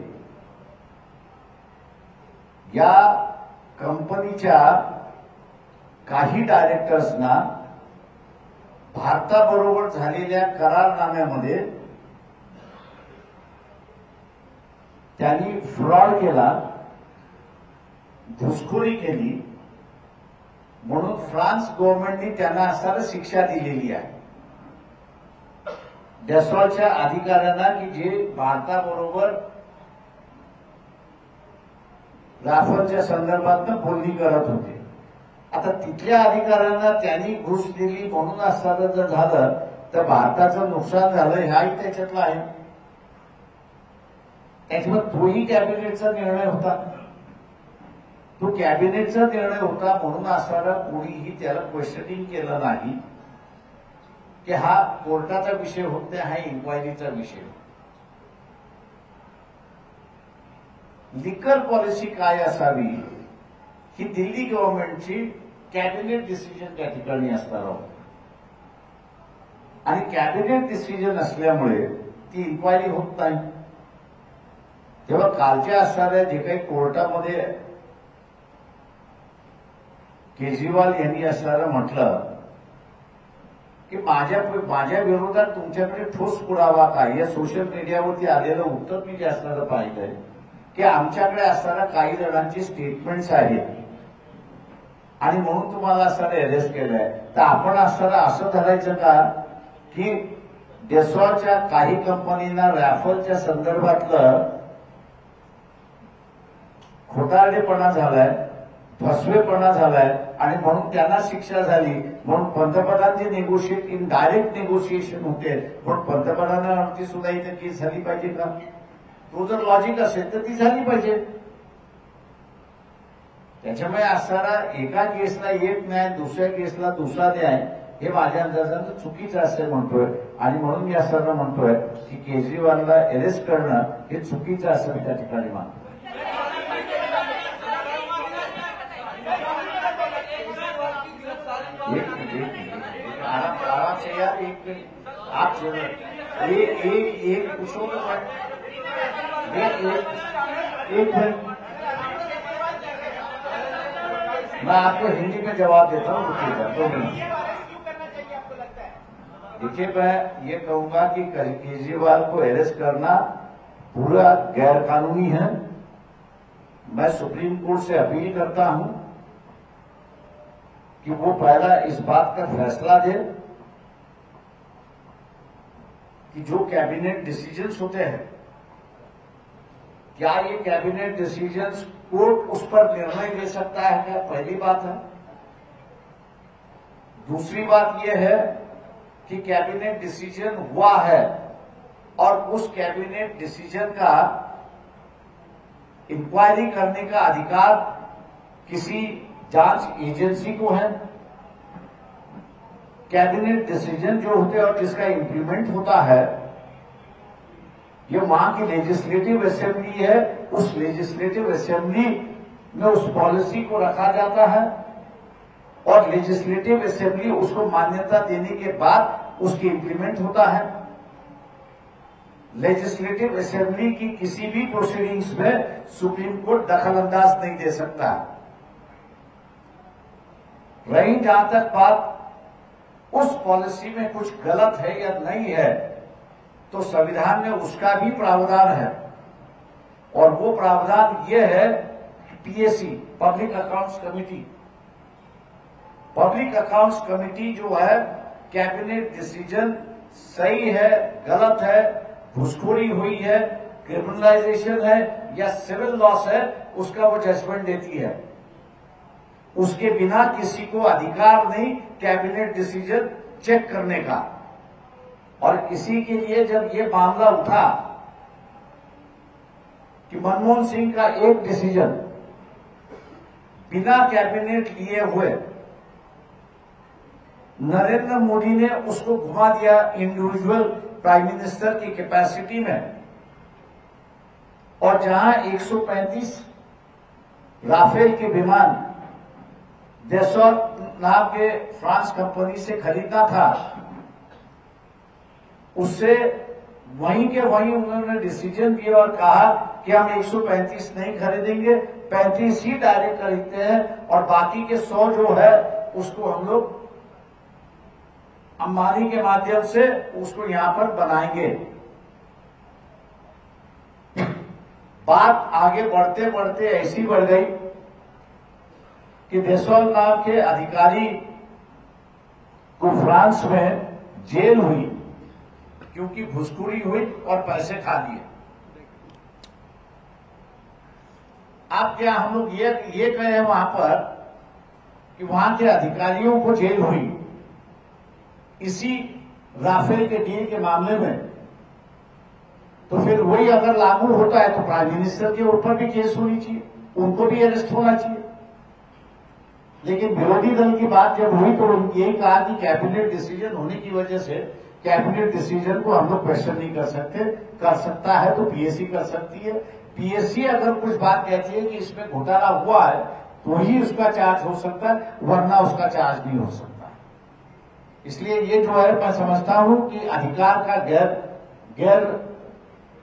या कंपनीच्या काही डायरेक्टर्सना भारताबरोबर झालेल्या करारनाम्यामध्ये त्यांनी फ्रॉड केला, घुसखोरी केली म्हणून फ्रान्स गव्हर्नमेंटने त्यांना असताना शिक्षा दिलेली आहे. डसॉल्टच्या अधिकाऱ्यांना की जे भारताबरोबर राफेलच्या संदर्भात बोलणी करत होते. आता तिथल्या अधिकाऱ्यांना त्यांनी घुस दिली म्हणून असताना जर झालं तर भारताचं नुकसान झालं हाही त्याच्यातला आहे. त्याच्यामुळे तोही कॅबिनेटचा निर्णय होता. तो कॅबिनेटचा निर्णय होता म्हणून असताना कोणीही त्याला क्वेश्चनिंग केलं नाही की हा कोर्टाचा विषय होत नाही, हा इन्क्वायरीचा विषय. लिकर पॉलिसी काय असावी ही दिल्ली गव्हर्नमेंटची कॅबिनेट डिसिजन त्या ठिकाणी असणार होतं आणि कॅबिनेट डिसिजन असल्यामुळे ती इन्क्वायरी होत नाही. तेव्हा कालच्या असणाऱ्या जे काही कोर्टामध्ये केजरीवाल यांनी असणारं म्हटलं की माझ्या विरोधात तुमच्याकडे ठोस पुरावा काय, या सोशल मीडियावरती आलेलं उत्तर मी जे असणारं पाहिलंय की आमच्याकडे असणाऱ्या काही जणांची स्टेटमेंट्स आहेत आणि म्हणून तुम्हाला असणारं अरेस्ट केलंय. तर आपण असणारं असं धरायचं का की डसॉल्टच्या काही कंपनींना राफेलच्या संदर्भातलं खोटारडेपणा झालाय, फसवेपणा झालाय आणि म्हणून त्यांना शिक्षा झाली म्हणून पंतप्रधान जे निगोशिएट इन डायरेक्ट निगोशिएशन होते म्हणून पंतप्रधानावरती सुद्धा इथे केस झाली पाहिजे का? तो जर लॉजिक असेल तर ती झाली पाहिजे. त्याच्यामुळे असणारा एका केसला एक न्याय, दुसऱ्या केसला दुसरा न्याय हे माझ्या अंदाजानं चुकीचं असं म्हणतोय आणि म्हणून मी असं म्हणतोय की केजरीवालला अरेस्ट करणं हे चुकीचं असं त्या ठिकाणी मानतो. आराम से यार, एक मिनट आप एक पूछो तो एक मिनट मैं आपको हिंदी में जवाब देता हूँ. रुकिएगा 2 मिनट. देखिए मैं ये कहूंगा कि केजरीवाल को अरेस्ट करना पूरा गैर कानूनी है. मैं सुप्रीम कोर्ट से अपील करता हूं कि वो पहला इस बात का फैसला दे कि जो कैबिनेट डिसीजंस होते हैं क्या ये कैबिनेट डिसीजंस कोर्ट उस पर निर्णय ले सकता है क्या, पहली बात है. दूसरी बात यह है कि कैबिनेट डिसीजन हुआ है और उस कैबिनेट डिसीजन का इंक्वायरी करने का अधिकार किसी जांच एजेंसी को है. कैबिनेट डिसीजन जो होते हैं और जिसका इंप्लीमेंट होता है ये वहां की लेजिस्लेटिव असेंबली है. उस लेजिस्लेटिव असेंबली में उस पॉलिसी को रखा जाता है और लेजिस्लेटिव असेंबली उसको मान्यता देने के बाद उसकी इंप्लीमेंट होता है। लेजिस्लेटिव असेंबली की किसी भी प्रोसीडिंग्स में सुप्रीम कोर्ट दखल अंदाज नहीं दे सकता। रही जहां तक बात उस पॉलिसी में कुछ गलत है या नहीं है, तो संविधान में उसका भी प्रावधान है, और वो प्रावधान ये है कि PAC, public accounts committee, public accounts committee जो है, कैबिनेट डिसीजन सही है, गलत है, घुसखोरी हुई है, क्रिमिनलाइजेशन है या सिविल लॉस है, उसका वो जजमेंट देती है। उसके बिना किसी को अधिकार नहीं कैबिनेट डिसीजन चेक करने का। और इसी के लिए जब ये मामला उठा कि मनमोहन सिंह का एक डिसीजन बिना कैबिनेट लिए हुए नरेंद्र मोदी ने उसको घुमा दिया इंडिविजुअल प्राइम मिनिस्टर की कैपेसिटी में, और जहां 135 राफेल के विमान डेसॉल्ट नाम के फ्रांस कंपनी से खरीदना था, उससे वहीं के वहीं उन्होंने डिसीजन दिया और कहा कि हम 135 नहीं खरीदेंगे, 35 ही डायरेक्ट खरीदते हैं, और बाकी के 100 जो है उसको हम लोग अंबानी के माध्यम से उसको यहां पर बनाएंगे। बात आगे बढ़ते बढ़ते ऐसी बढ़ गई कि डेसॉल्ट नाम के अधिकारी को फ्रांस में जेल हुई क्योंकि घुसखोरी हुई और पैसे खा लिए। आप क्या हम लोग ये कहे वहां पर कि वहां के अधिकारियों को जेल हुई इसी राफेल के डील के मामले में, तो फिर वही अगर लागू होता है तो प्राइम मिनिस्टर के ऊपर भी केस होनी चाहिए, उनको भी अरेस्ट होना चाहिए। लेकिन विरोधी दल की बात जब हुई तो यही कहा कि कैबिनेट डिसीजन होने की वजह से कैबिनेट डिसीजन को हम लोग क्वेश्चन नहीं कर सकते, कर सकता है तो पीएससी कर सकती है। पीएससी अगर कुछ बात कहती है कि इसमें घोटाला हुआ है तो ही उसका चार्ज हो सकता है, वरना उसका चार्ज नहीं हो सकता। इसलिए ये जो है मैं समझता हूं कि अधिकार का गैर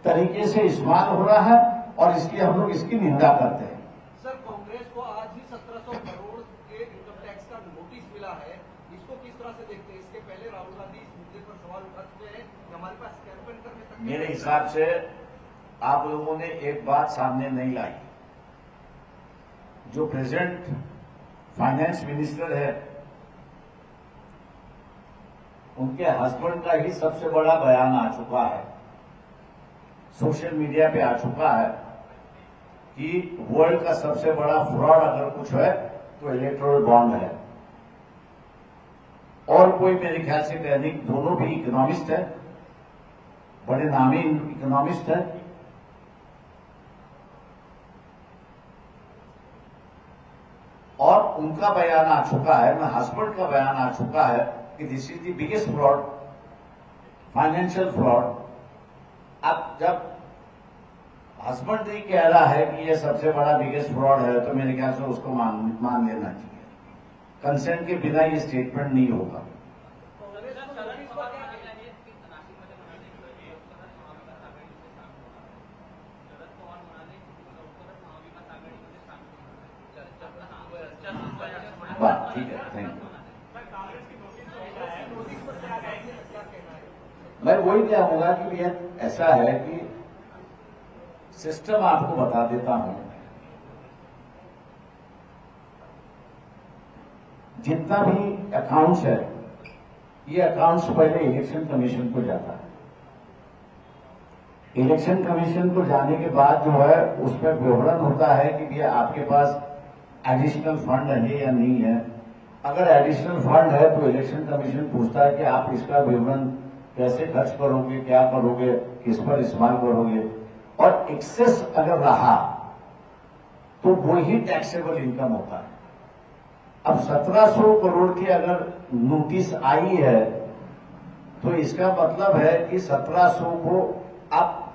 तरीके से इस्तेमाल हो रहा है, और इसलिए हम लोग इसकी निंदा करते हैं। सर, कांग्रेस को आज ही 1700 करोड़ के इनकम टैक्स का नोटिस मिला है, इसको किस तरह से देखते हैं? इसके पहले राहुल गांधी इस मुद्दे पर सवाल उठा चुके हैं कि हमारे पास कैंपेन करने तक मेरे हिसाब से आप लोगों ने एक बात सामने नहीं लाई। जो प्रेजेंट फाइनेंस मिनिस्टर है, उनके हस्बैंड का ही सबसे बड़ा बयान आ चुका है, सोशल मीडिया पे आ चुका है कि वर्ल्ड का सबसे बड़ा फ्रॉड अगर कुछ है तो इलेक्टोरल बॉन्ड है। और कोई मेरे ख्याल से दैनिक दोनों भी इकोनॉमिस्ट है, बड़े नामी इकोनॉमिस्ट है, और उनका बयान आ चुका है, मैं हस्बैंड का बयान आ चुका है कि this is the biggest fraud, financial fraud. अब जब हस्बैंड ही कह रहा है कि ये सबसे बड़ा बिगेस्ट फ्रॉड है, तो मेरे ख्याल से उसको मान लेना चाहिए। कंसेंट के बिना ये स्टेटमेंट नहीं होगा। बात ठीक है, थैंक यू। मैं वही कहूंगा कि ये ऐसा है कि सिस्टम आपको बता देता हूं, जितना भी अकाउंट्स है, ये अकाउंट्स पहले इलेक्शन कमीशन को जाता है। इलेक्शन कमीशन को जाने के बाद जो है उसमें विवरण होता है कि ये आपके पास एडिशनल फंड है या नहीं है। अगर एडिशनल फंड है तो इलेक्शन कमीशन पूछता है कि आप इसका विवरण कैसे खर्च करोगे, क्या करोगे, किस पर इस्तेमाल करोगे, और एक्सेस अगर रहा तो वही टैक्सेबल इनकम होता है। अब 1700 करोड़ की अगर नोटिस आई है तो इसका मतलब है कि 1700 को आप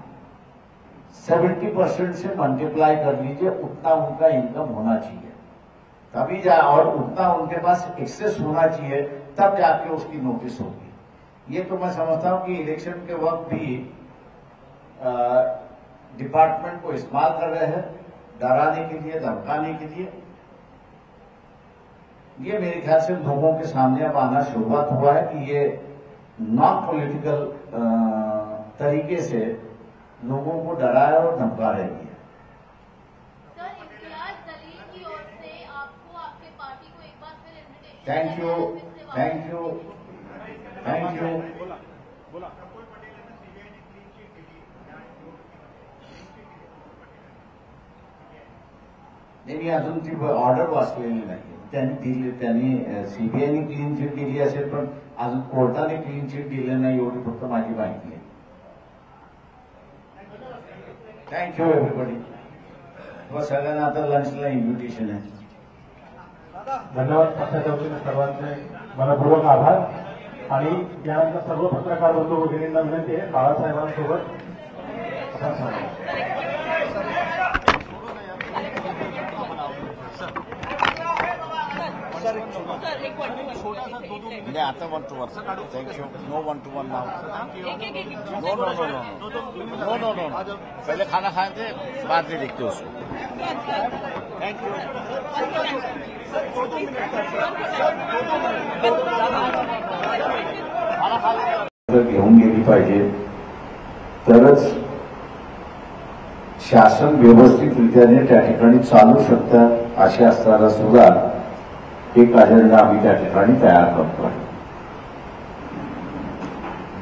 70% से मल्टीप्लाई कर लीजिए, उतना उनका इनकम होना चाहिए, तभी जा, और उतना उनके पास एक्सेस होना चाहिए, तब जाके उसकी नोटिस होगी। ये तो मैं समझता हूं कि इलेक्शन के वक्त भी डिपार्टमेंट को इस्तेमाल कर रहे हैं डराने के लिए, धमकाने के लिए। ये मेरे ख्याल से लोगों के सामने अब आना शुरुआत हुआ है कि ये नॉन पॉलिटिकल तरीके से लोगों को डरा और धमका रही है। सर, इम्तियाज जलील की ओर से आपको आपके पार्टी को एक बार फिर invitation. Thank you, thank you, thank you. नाही, अजून ती ऑर्डर वाचलेली नाही। त्यांनी सीबीआयने क्लीन चिट दिली असेल, पण अजून कोर्टाने क्लीन चिट दिलं नाही, एवढी फक्त माझी माहिती आहे। Thank you everybody. सगळ्यांना आता लंचला इन्व्हिटेशन आहे। धन्यवाद। पक्षाच्या वतीने सर्वांचे मनपूर्वक आभार आणि यानंतर सर्व पत्रकार बंधू भगिनींना विनंती आहे बाळासाहेबांसोबत नहीं आता 1 to 1। Thank you. No 1 to 1 now. No no no no no no no, पहले खाना खाए थे, बाद में देखते उसको। Thank you. घेऊन गेली पाहिजे, तरच शासन व्यवस्थितरित्याने त्या ठिकाणी चालू शकतात। असे असताना सुद्धा एक अजेंडा आम्ही त्या ठिकाणी तयार करतोय।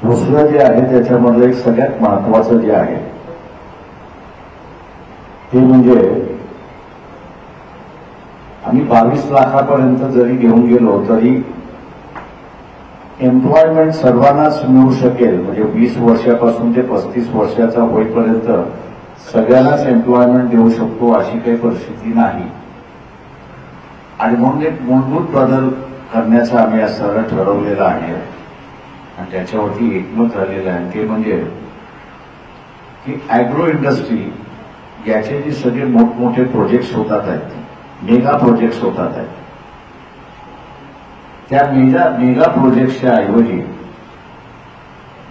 दुसरं जे आहे त्याच्यामधलं एक सगळ्यात महत्वाचं जे आहे ते म्हणजे आम्ही 22 लाखापर्यंत जरी घेऊन गेलो तरी एम्प्लॉयमेंट सर्वांनाच मिळू शकेल, म्हणजे 20 वर्षापासून ते 35 वर्षाचा होईपर्यंत सगळ्यांनाच एम्प्लॉयमेंट देऊ शकतो अशी काही परिस्थिती नाही। आणि म्हणून एक मूलभूत बदल करण्याचा आम्ही आज सरळ ठरवलेला आहे आणि त्याच्यावरती एकमत झालेलं आहे। ते म्हणजे की ॲग्रो इंडस्ट्री याचे जे सगळे मोठमोठे प्रोजेक्ट्स होतात आहेत, मेगा प्रोजेक्ट्स होतात आहेत, त्या मेगा प्रोजेक्ट्सच्या ऐवजी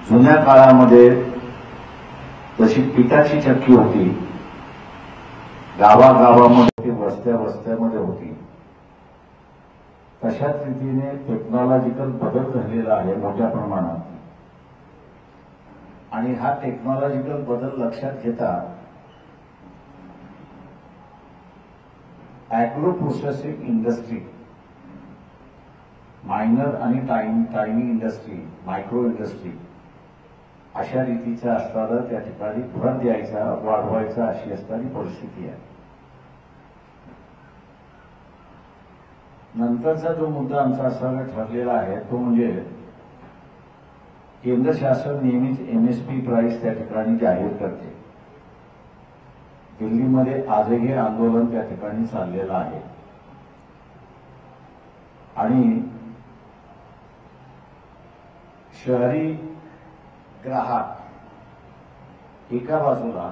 जुन्या काळामध्ये जशी पिठाची चक्की होती, गावागावामध्ये वस्त्यामध्ये होती, तशाच रीतीने टेक्नॉलॉजिकल बदल झालेला आहे मोठ्या प्रमाणात। आणि हा टेक्नॉलॉजिकल बदल लक्षात घेता ॲग्रो प्रोसेसिंग इंडस्ट्री, मायनर आणि टायनी इंडस्ट्री, मायक्रो इंडस्ट्री अशा रीतीचा असताना त्या ठिकाणी भर द्यायचा, वाढवायचा अशी असणारी परिस्थिती आहे। नंतरचा जो मुद्दा आमचा असायला ठरलेला आहे तो म्हणजे केंद्र शासन नेहमीच एमएसपी प्राइस त्या ठिकाणी जाहीर करते। दिल्लीमध्ये आजही आंदोलन त्या ठिकाणी चाललेलं आहे आणि शहरी ग्राहक एका बाजूला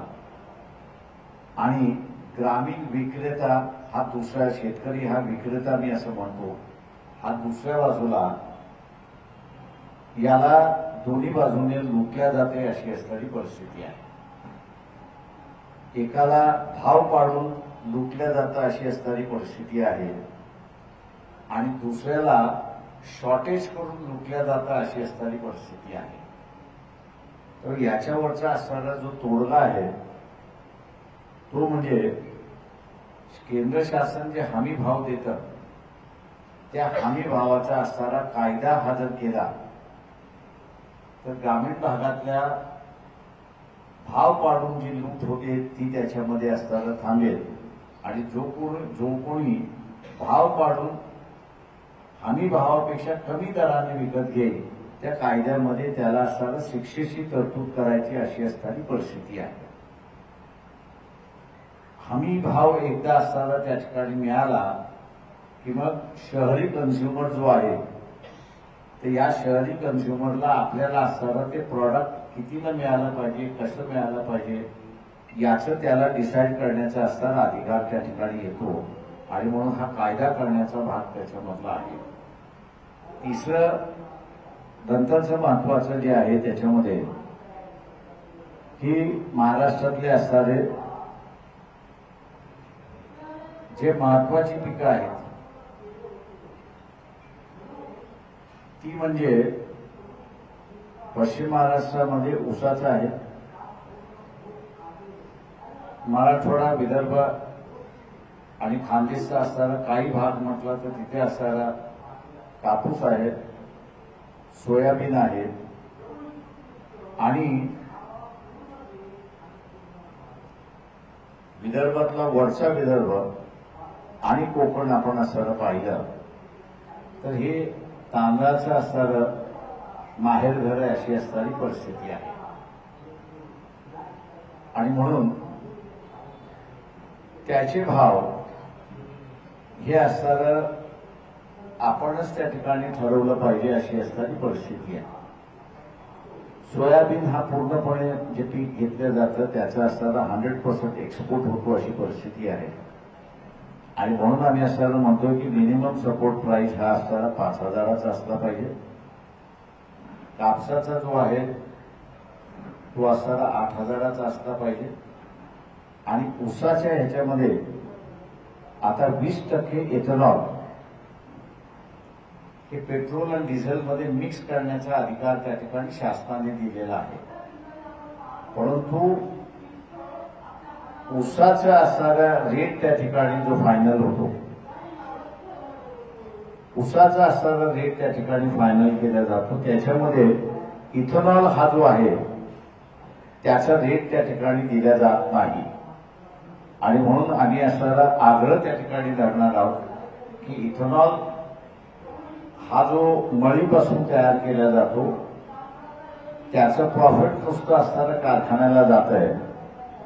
आणि ग्रामीण विक्रेता हा दुसरा, शेतकरी हा विक्रेता मी असं म्हणतो, हा दुसऱ्या बाजूला, याला दोन्ही बाजूने लुटल्या जाते अशी असणारी परिस्थिती आहे। एकाला भाव पाडून लुटल्या जातं अशी असणारी परिस्थिती आहे आणि दुसऱ्याला शॉर्टेज करून लुटल्या जातं अशी असणारी परिस्थिती आहे। तर याच्यावरचा असणारा जो तोडगा आहे तो म्हणजे केंद्र शासन जे हमी भाव देतं त्या हमी भावाचा असणारा कायदा हा जर केला तर ग्रामीण भागातल्या भाव पाडून जी लूट होते ती त्याच्यामध्ये असताना थांबेल आणि जो कोणी भाव पाडून हमी भावापेक्षा कमी दराने विकत घेईल त्या कायद्यामध्ये त्याला असताना शिक्षेची तरतूद करायची अशी असणारी परिस्थिती आहे। हमी भाव एकदा असताना त्या ठिकाणी मिळाला की मग शहरी कन्झ्युमर जो आहे तर या शहरी कन्झ्युमरला आपल्याला असताना ते प्रॉडक्ट कितीला मिळालं पाहिजे, कसं मिळालं पाहिजे याचं त्याला डिसाईड करण्याचा असताना अधिकार त्या ठिकाणी येतो आणि म्हणून हा कायदा करण्याचा भाग त्याच्यामधला आहे. तिसरं नंतरचं महत्वाचं जे आहे त्याच्यामध्ये की महाराष्ट्रातले असणारे जे महत्वाची पिकं आहेत ती म्हणजे पश्चिम महाराष्ट्रामध्ये ऊसाचं आहे, मराठवाडा विदर्भ आणि खानदेशचा असणारा काही भाग म्हटला तर तिथे असणारा कापूस आहे, सोयाबीन आहे आणि विदर्भातला वरचा विदर्भ आणि कोकण आपण असणारं पाहिलं तर हे तांदळाचं असणारं माहेरघर अशी असणारी परिस्थिती आहे. आणि म्हणून त्याचे भाव हे असणारं आपणच त्या ठिकाणी ठरवलं पाहिजे अशी असणारी परिस्थिती आहे. सोयाबीन हा पूर्णपणे जे पीक घेतलं जातं त्याचा असणारा 100% एक्सपोर्ट होतो अशी परिस्थिती आहे. आणि म्हणून आम्ही असणारं म्हणतोय की मिनिमम सपोर्ट प्राइस हा असणारा 5,000चा असला पाहिजे. कापसाचा जो आहे तो असणारा 8,000चा असला पाहिजे. आणि ऊसाच्या ह्याच्यामध्ये आता 20% इथेनॉल हे पेट्रोल आणि डिझेलमध्ये मिक्स करण्याचा अधिकार त्या ठिकाणी शासनाने दिलेला आहे. परंतु ऊसाचा असणारा रेट त्या ठिकाणी जो फायनल होतो, ऊसाचा असणारा रेट त्या ठिकाणी फायनल केला जातो, त्याच्यामध्ये इथेनॉल हा जो आहे त्याचा रेट त्या ठिकाणी दिला जात नाही. आणि म्हणून आम्ही असणारा आग्रह त्या ठिकाणी धरणार आहोत की इथेनॉल हा जो मळीपासून तयार केला जातो त्याचं प्रॉफिट नुसतं असताना कारखान्याला जात आहे,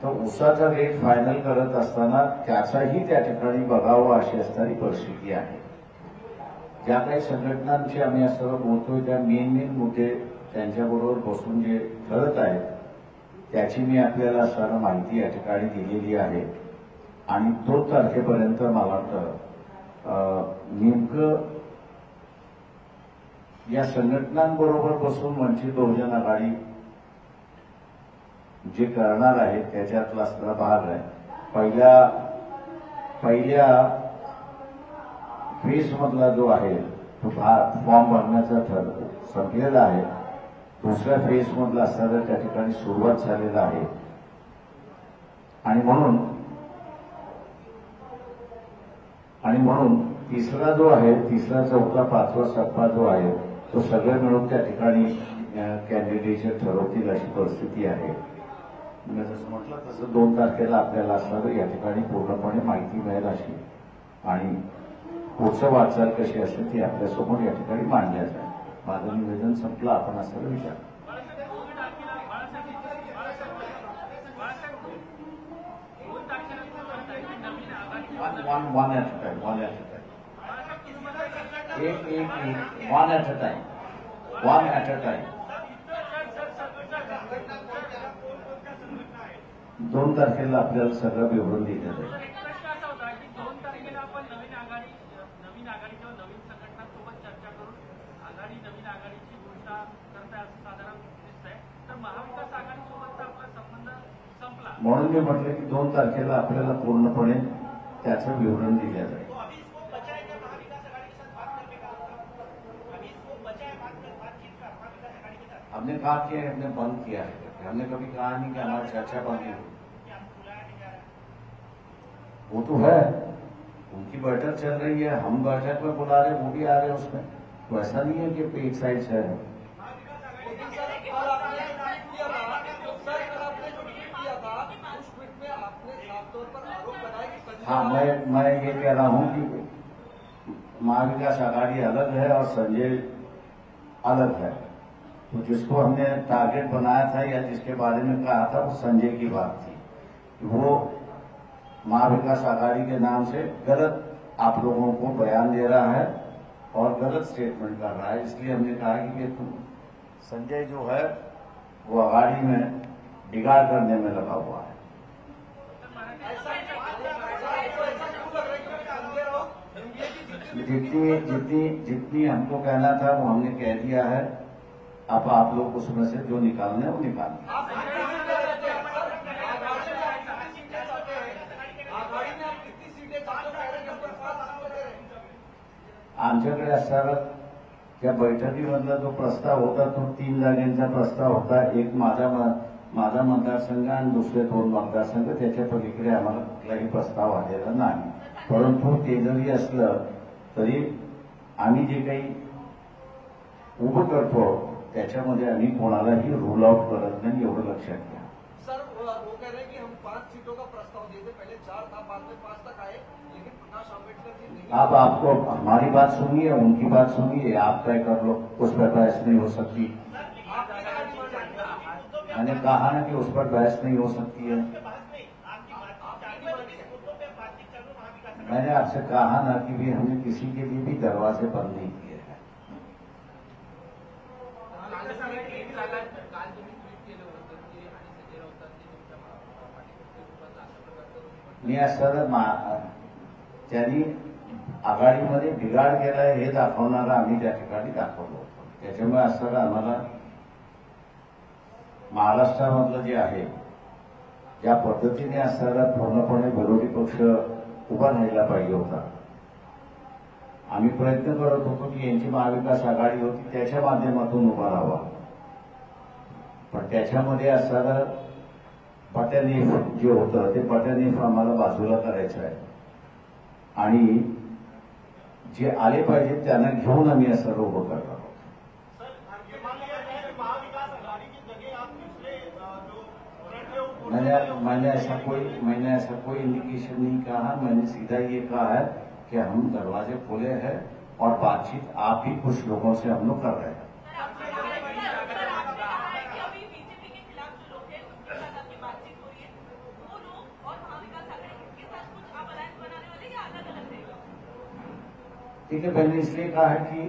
तर ऊसाचा रेट फायनल करत असताना त्याचाही त्या ठिकाणी बघावं अशी असणारी परिस्थिती आहे. ज्या काही संघटनांची आम्ही असं बोलतोय त्या मेन मुद्दे त्यांच्याबरोबर बसून जे ठरत आहेत त्याची मी आपल्याला असणारी माहिती या ठिकाणी दिलेली आहे. आणि 2 तारखेपर्यंत मला वाटतं नेमकं या संघटनांबरोबर बसून वंचित बहुजन आघाडी जे करणार आहे त्याच्यातला असणारा भाग आहे. पहिल्या फेज मधला जो आहे तो फॉर्म भरण्याचा संपलेला आहे. दुसऱ्या फेज मधला असणारा त्या ठिकाणी सुरुवात झालेला आहे. आणि म्हणून तिसरा जो आहे, तिसरा, चौथा, 5वा, 7वा जो आहे तो सगळे मिळून त्या ठिकाणी कॅन्डिडेट ठरवतील अशी परिस्थिती आहे. मी जसं म्हटलं तसं 2 तारखेला आपल्याला असणारं या ठिकाणी पूर्णपणे माहिती मिळेल अशी आणि पुढचं वाटचाल कशी असेल ती आपल्यासमोर या ठिकाणी मांडण्यात आहे. माझं निवेदन संपलं. आपण असं विचार one at a time. One at a time. 2 तारखेला आपल्याला सगळं विवरण दिलं जाईल. प्रश्न असा होता की 2 तारखेला आपण नवीन आघाडी किंवा नवीन संघटनांसोबत चर्चा करून नवीन आघाडीची घोषणा करताय असं साधारण दिसतंय. तर महाविकास आघाडीसोबतचा आपला संबंध संपला म्हणून मी म्हटलं की 2 तारखेला आपल्याला पूर्णपणे त्याचं विवरण दिलं जाईल. हमने कहा कि हमने बंद किया है. हमने कभी कहा नहीं कि हमारी चर्चा बंद है. वो तो है, उनकी बैठक चल रही है, हम बैठक में बुला रहे, वो भी आ रहे हैं उसमें. तो ऐसा नहीं है कि एक साइड से है. हाँ, मैं ये कह रहा हूं कि महाविकास आघाड़ी अलग है और संजय अलग है. तो जिसको हमने टारगेट बनाया था या जिसके बारे में कहा था वो संजय की बात थी. वो महाविकास आघाड़ी के नाम से गलत आप लोगों को बयान दे रहा है और गलत स्टेटमेंट कर रहा है. इसलिए हमने कहा कि संजय जो है वो आघाड़ी में बिगाड़ करने में लगा हुआ है. जितनी हमको कहना था वो हमने कह दिया है। अब आप लोग उसमें से जो निकालना है वो निकालें। आमच्याकडे असणारा त्या बैठकीमधला जो प्रस्ताव होता तो 3 जागांचा प्रस्ताव होता। एक माझा मतदारसंघ आणि दुसरे 2 मतदारसंघ, त्याच्या पलीकडे आम्हाला कुठलाही प्रस्ताव आलेला नाही। परंतु ते जरी असलं तरी आम्ही जे काही उभं करतो त्याच्यामध्ये आम्ही कोणालाही रूल आउट करत नाही, एवढं लक्षात घ्या। सर वो कह रहे हैं कि हम 5 सीटों का प्रस्ताव दिए थे, पहले 4 था, बाद में 5 तक आए, लेकिन प्रकाश आंबेडकर जी नहीं। आप आपको हमारी बात सुनिए, उनकी बात सुनिए, आप तय कर लो। उस पर बहस नहीं हो सकती। मैंने कहा ना कि उस पर बहस नहीं हो सकती है। मैंने आपसे कहा ना कि भी हमने किसी के लिए भी दरवाजे बंद नहीं किए हैं। मी असं त्यांनी आघाडीमध्ये बिघाड केलाय हे दाखवणारा आम्ही त्या ठिकाणी दाखवलो होतो। त्याच्यामुळे असं आम्हाला महाराष्ट्रामधलं जे आहे ज्या पद्धतीने असणारा पूर्णपणे विरोधी पक्ष उभा राहायला पाहिजे होता। आम्ही प्रयत्न करत होतो की यांची महाविकास आघाडी होती त्याच्या माध्यमातून उभा राहावा, पण त्याच्यामध्ये असणारा पट्यानीफ जे होतं ते पट्यानीफ आम्हाला बाजूला करायचं आहे आणि जे आले पाहिजे त्यांना घेऊन आम्ही असं उभं करणार आहोत। मैंने ऐसा कोई इंडिकेशन नहीं कहा। मैंने सीधा ये कहा है कि हम दरवाजे खोले हैं और बातचीत आप ही कुछ लोगों से हम लोग कर रहे हैं। ठीक है, मैंने इसलिए कहा है कि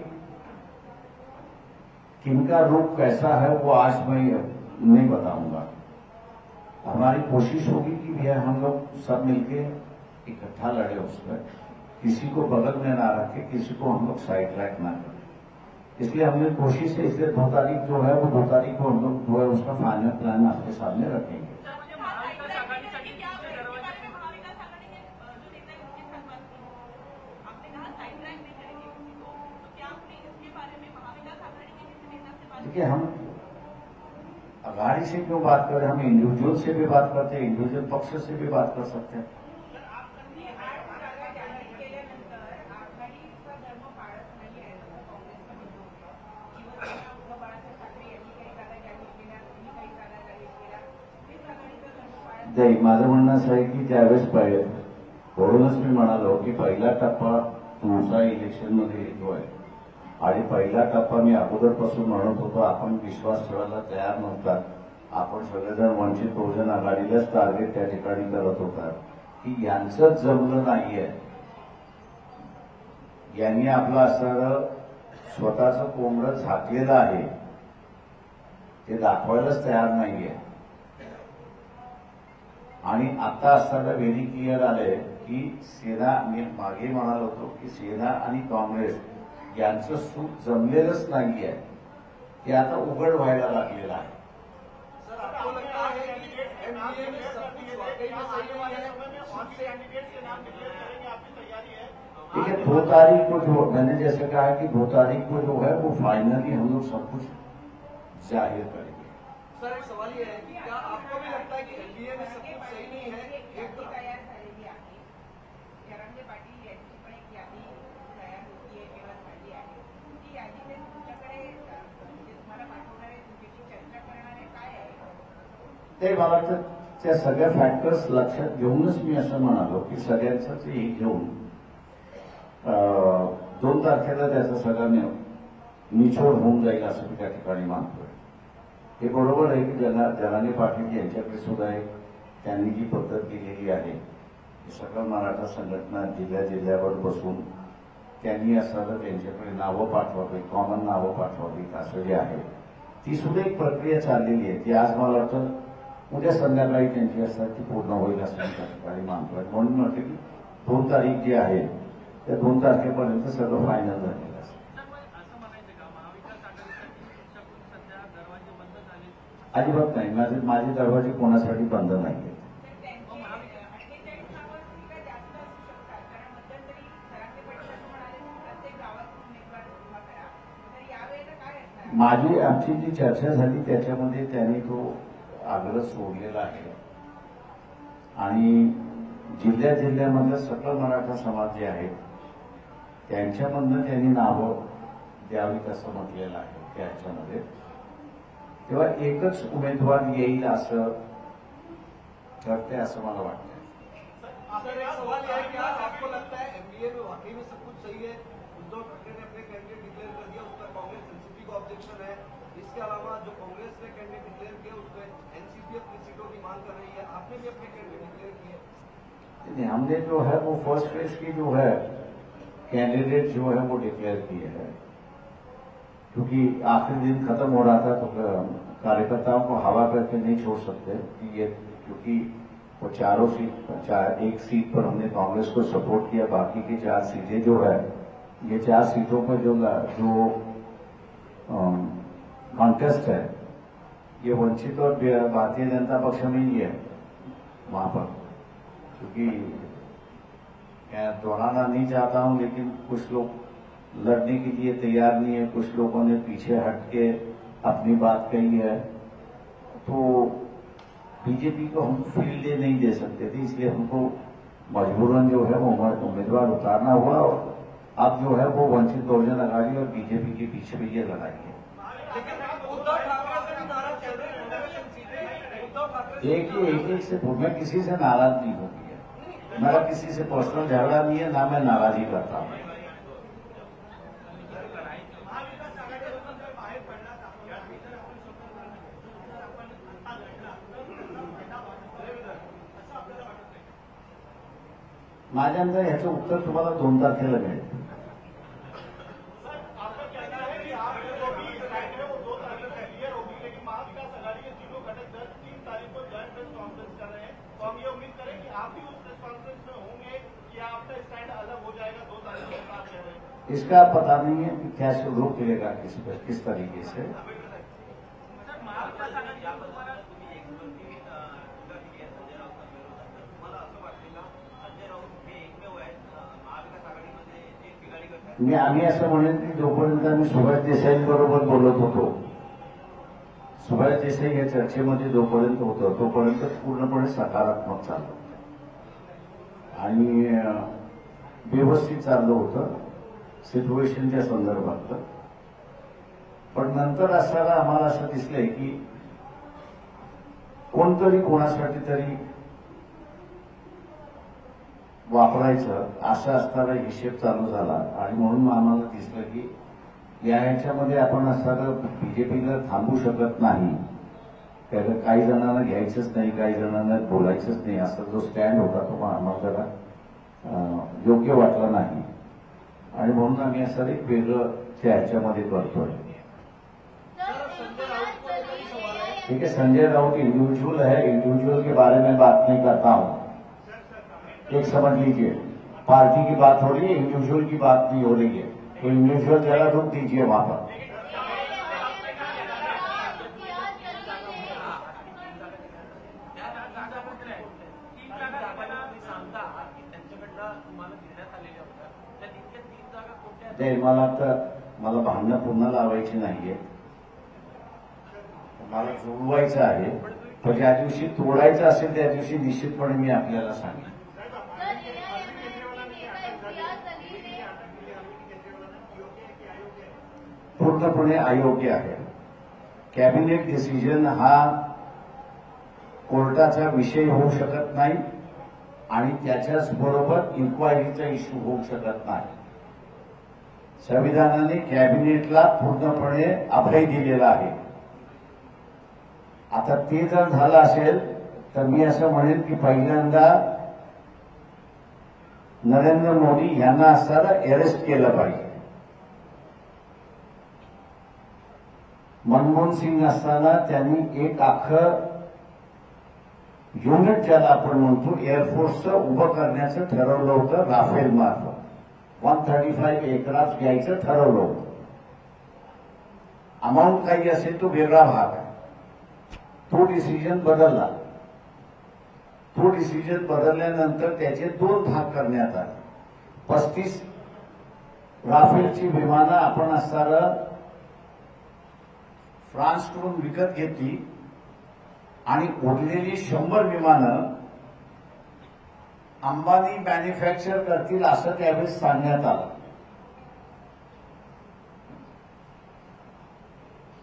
किनका रूप कैसा है वो आज मैं नहीं बताऊंगा। हमारी कोशिश होगी कि भैया हम लोग सब मिलके इकट्ठा लड़े उस पर, किसी को बगल में ना रखे, किसी को हम लोग साइड ट्रैक ना करें। इसलिए हमने कोशिश है, इसलिए 2 तारीख जो है वो 2 तारीख को हम लोग जो है उसका फाइनल प्लान आपके सामने रखेंगे। देखिए, हम आघाड़ी से क्यों बात करें, हम इंडिविजुअल से भी बात करते हैं, इंडिविजुअल पक्ष से भी बात कर सकते हैं। नाही, माझं म्हणणं असं आहे की ज्यावेळेस म्हणूनच मी म्हणालो की पहिला टप्पा तुमचा इलेक्शनमध्ये येतोय आणि पहिला टप्पा मी अगोदरपासून म्हणत होतो आपण विश्वास ठेवायला तयार नव्हता। आपण सगळेजण वंचित बहुजन आघाडीलाच टार्गेट त्या ठिकाणी करत होता की यांचं जमलं नाहीये, यांनी आपलं असणारं स्वतःचं कोंबडं झाकलेलं आहे ते दाखवायलाच तयार नाहीये। आणि आता असताना व्हेरी क्लिअर आलंय की सेना, मी मागे म्हणालो होतो की सेना आणि काँग्रेस यांचं सूप जमलेलंच नाहीये, ते आता उघड व्हायला लागलेलं आहे। सर, आपको लगता है कि एनडीए में सब कुछ वाकई में सही है? ठीक है, 2 तारीख को जो मैंने जैसे कहा कि 2 तारीख को जो है वो फाइनली हम लोग सब कुछ जाहिर करेंगे। सर, एक सवाल ये है कि क्या आपको भी लगता है कि एनडीए में सब कुछ सही नहीं है? एक तो तयार झालेली आहे, जरांगे पाटील यांची पण एक यादी तयार होती आहे किंवा झाली आहे, ती यादी ते तुमच्याकडे तुम्हाला पाठवणार आहे, तुमच्याशी चर्चा करणार आहे, काय आहे ते? मला वाटतं त्या सगळ्या फॅक्टर्स लक्षात घेऊनच मी असं म्हणालो की सगळ्यांचंच हे घेऊन 2 तारखेला त्याचा सगळा निचोड होऊन जाईल असं मी त्या ठिकाणी मानतोय। हे बरोबर आहे की जरांगे पाटील यांच्याकडे सुद्धा एक त्यांनी जी पद्धत केलेली आहे, सकल मराठा संघटना जिल्ह्यावर बसून त्यांनी असं त्यांच्याकडे नावं पाठवावी, कॉमन नावं पाठवावी असं जे आहे ती सुद्धा एक प्रक्रिया चाललेली आहे। ती आज मला वाटतं उद्या संध्याकाळी त्यांची असतात ती पूर्ण होईल असं मी त्या ठिकाणी मानतोय। म्हणून म्हटलं की 2 तारीख जी आहे त्या 2 तारखेपर्यंत सगळं फायनल झालेलं आहे. तर मग असं म्हणायचं का महाविकास आघाडीसाठी शकून सध्या दरवाजे बंद झाले? अजिबात नाही. माझे दरवाजे कोणासाठी बंद नाही आहेत. तर त्यांची 48 नावं का जास्त असू शकतात, कारण मध्यंतरी जरांगे पाटील असं म्हणाले की प्रत्येक गावातून उमेदवार उभा करा. तर यावेळेला काय असणार? आमची जी चर्चा झाली त्याच्यामध्ये त्यांनी तो आग्रह सोडलेला आहे आणि जिल्ह्यामधलं सकल मराठा समाज जे आहे त्यांच्यामधनं त्यांनी नावं द्यावीत असं म्हटलेलं आहे त्याच्यामध्ये. तेव्हा एकच उमेदवार येईल असं ठरते असं मला वाटतं. सर एक सवाल यह है कि आपको लगता है एमबीए में वाकई में सब कुछ सही है? उद्धव ठाकरे ने अपने कैंडिडेट डिक्लेयर कर दिया, उस पर कांग्रेस एनसीपी को ऑब्जेक्शन है. इसके अलावा जो कांग्रेस ने कैंडिडेट डिक्लेयर किया उस पर एनसीपी अपनी सीटों की मांग कर रही है. आपने भी अपने कैंडिडेट डिक्लेयर किए? हमने जो है वो फर्स्ट फेज की जो है कैंडिडेट जो है वो डिक्लेयर किए हैं, क्योंकि आखिरी दिन खत्म हो रहा था तो कार्यकर्ताओं को हवा करके नहीं छोड़ सकते कि ये, क्योंकि वो चारों सीट, एक सीट पर हमने कांग्रेस को सपोर्ट किया, बाकी की 4 सीटें जो है ये 4 सीटों पर जो कॉन्टेस्ट है ये वंचित और भारतीय जनता पक्ष में ही है वहां पर, क्योंकि मैं दोहराना नहीं चाहता हूं लेकिन कुछ लोग लड़ने के लिए तैयार नहीं है, कुछ लोगों ने पीछे हट के अपनी बात कही है, तो बीजेपी को हम फील्ड नहीं दे सकते थे, इसलिए हमको मजबूरन जो है वो उम्मीदवार उतारना हुआ और अब जो है वो वंचित बहुजन आघाड़ी और बीजेपी के बीच में ये लड़ाई है. उद्धव ठाकरे से भी नाराज चल रहे हैं. उद्धव ठाकरे एक से मैं किसी से नाराज नहीं हो गया, मेरा किसी से पर्सनल झगड़ा नहीं है, ना मैं नाराजगी करता हूँ. माझ्या अंदर ह्याचं उत्तर तुम्हाला 2 तारखेला मिळेल. इसका पता नहीं है कि क्या रोक मिलेगा किस तरीके से. सर महाविकास आघाडी तुम्हाला आम्ही असं म्हणेन की जोपर्यंत आम्ही सुभाष देसाईंबरोबर बोलत होतो, सुभाष देसाई या चर्चेमध्ये जोपर्यंत होतं तोपर्यंत पूर्णपणे सकारात्मक चाललं आणि व्यवस्थित चाललं होतं सिच्युएशनच्या संदर्भात. पण नंतर असताना आम्हाला असं दिसलंय की कोणतरी कोणासाठी तरी वापरायचं असं असताना हिशेब चालू झाला आणि म्हणून आम्हाला दिसलं की याच्यामध्ये आपण असताना बीजेपीला थांबू शकत नाही, कारण काही जणांना घ्यायचंच नाही, काही जणांना बोलायचंच नाही, असा जो स्टँड होता तो आम्हाला जरा योग्य वाटला नाही आणि म्हणून आम्ही असं एक वेगळं ह्याच्यामध्ये करतोय. ठीक है, संजय राउत इंडिविजुअल है, इंडिविजुअल के बारे में बात नहीं करता हूं. एक समझ लीजिए, पार्टी की बात हो रही है, इंडिविजुअल की बात नहीं हो रही है, तो इंडिविजुअल जरा रुक दीजिए वहां पर. मला भांडणं पुन्हा लावायची नाहीये, मला जोडवायचं आहे, पण ज्या दिवशी तोडायचं असेल त्या दिवशी निश्चितपणे मी आपल्याला सांगेन. पूर्णपणे अयोग्य आहे. कॅबिनेट डिसिजन हा कोर्टाचा विषय होऊ शकत नाही आणि त्याच्याच बरोबर इन्क्वायरीचा इश्यू होऊ शकत नाही. संविधानाने कॅबिनेटला पूर्णपणे अभय दिलेला आहे. आता ते जर झालं असेल तर मी असं म्हणेन की पहिल्यांदा नरेंद्र मोदी यांना असताना अरेस्ट केलं पाहिजे. मनमोहन सिंग असताना त्यांनी एक अख्खं युनिट ज्याला आपण म्हणतो एअरफोर्सचं उभं करण्याचं ठरवलं होतं राफेल मार्फत. 135 एअरक्राफ्ट घ्यायचं ठरवलं होतं. अमाऊंट काही असेल तो वेगळा भाग आहे. तो डिसिजन बदलला. तो डिसिजन बदलल्यानंतर त्याचे 2 भाग करण्यात आले. 35 राफेलची विमानं आपण असताना फ्रान्सकडून विकत घेतली आणि उरलेली 100 विमानं अंबानी मॅन्युफॅक्चर करतील असं त्यावेळेस सांगण्यात आलं.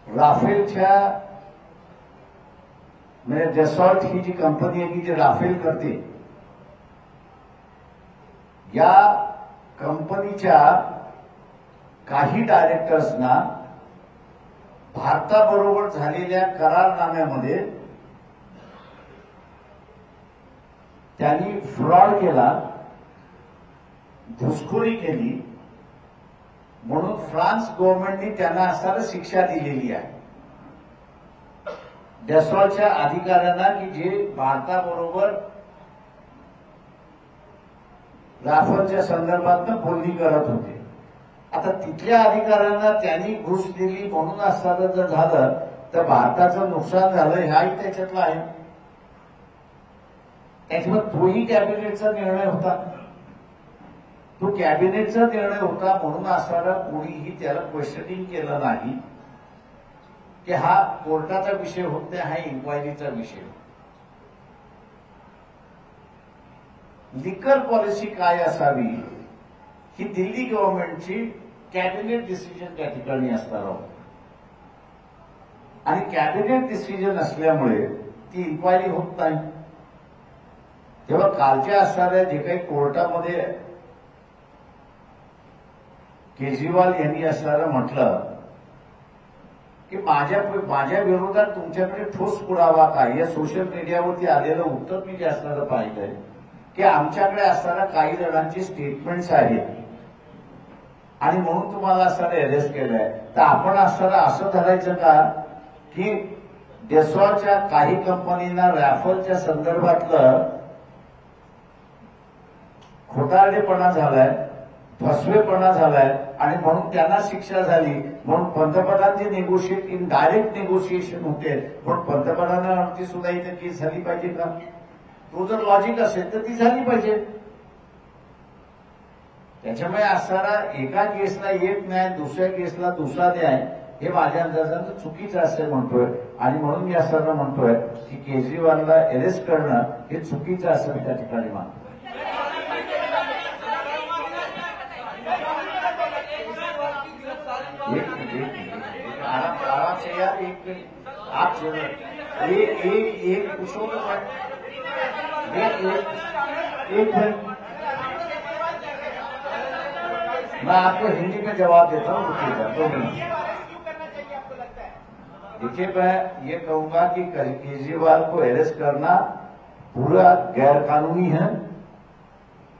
राफेलच्या म्हणजे डॅसॉल्ट ही जी कंपनी आहे की जी राफेल करते, या कंपनीच्या काही डायरेक्टर्सना भारताबरोबर झालेल्या करारनाम्यामध्ये त्यांनी फ्रॉड केला, घुसखोरी केली, म्हणून फ्रान्स गव्हर्नमेंटने त्यांना असताना शिक्षा दिलेली आहे. डॅसॉल्टच्या अधिकाऱ्यांना की जे भारताबरोबर राफेलच्या संदर्भात बोलणी करत होते. आता तिथल्या अधिकाऱ्यांना त्यांनी घुस दिली म्हणून असताना जर झालं तर भारताचं नुकसान झालं हाही त्याच्यातला आहे. त्याच्यामुळे तोही कॅबिनेटचा निर्णय होता. तो कॅबिनेटचा निर्णय होता म्हणून असताना कोणीही त्याला क्वेश्चनिंग केलं नाही की हा कोर्टाचा विषय होत नाही, हा इन्क्वायरीचा विषय. लिकर पॉलिसी काय असावी ही दिल्ली गव्हर्नमेंटची कॅबिनेट डिसिजन त्या ठिकाणी असणार होतं. आणि कॅबिनेट डिसिजन असल्यामुळे ती इन्क्वायरी होत नाही. तेव्हा कालच्या असणाऱ्या जे काही कोर्टामध्ये केजरीवाल यांनी असणारं म्हटलं की माझ्या विरोधात तुमच्याकडे ठोस पुरावा काय, या सोशल मीडियावरती आलेलं उत्तर मी जे असणारं पाहिलंय की आमच्याकडे असणाऱ्या काही जणांची स्टेटमेंट्स आहेत आणि म्हणून तुम्हाला असणारं अरेस्ट केलंय. तर आपण असणारं असं धरायचं का की डॅसॉल्टच्या काही कंपनींना राफेलच्या संदर्भातलं खोटारडेपणा झालाय, फसवेपणा झालाय आणि म्हणून त्यांना शिक्षा झाली, म्हणून पंतप्रधान जे निगोशिएट इन डायरेक्ट निगोशिएशन होते म्हणून पंतप्रधानावरती सुद्धा इथे केस झाली पाहिजे का? तो जर लॉजिक असेल तर ती झाली पाहिजे. त्याच्यामुळे असणारा एका केसला एक न्याय, दुसऱ्या केसला दुसरा न्याय, हे माझ्या अंदाजानं चुकीचं असं म्हणतोय. आणि म्हणून मी असताना म्हणतोय की केजरीवालला अरेस्ट करणं हे चुकीचं असं त्या ठिकाणी मानतो. आराम से यार, एक पूछो तो एक मिनट मैं आपको हिंदी में जवाब देता हूँ. रुकिएगा 2 मिनट. देखिए, मैं ये कहूंगा कि केजरीवाल को अरेस्ट करना पूरा गैरकानूनी है.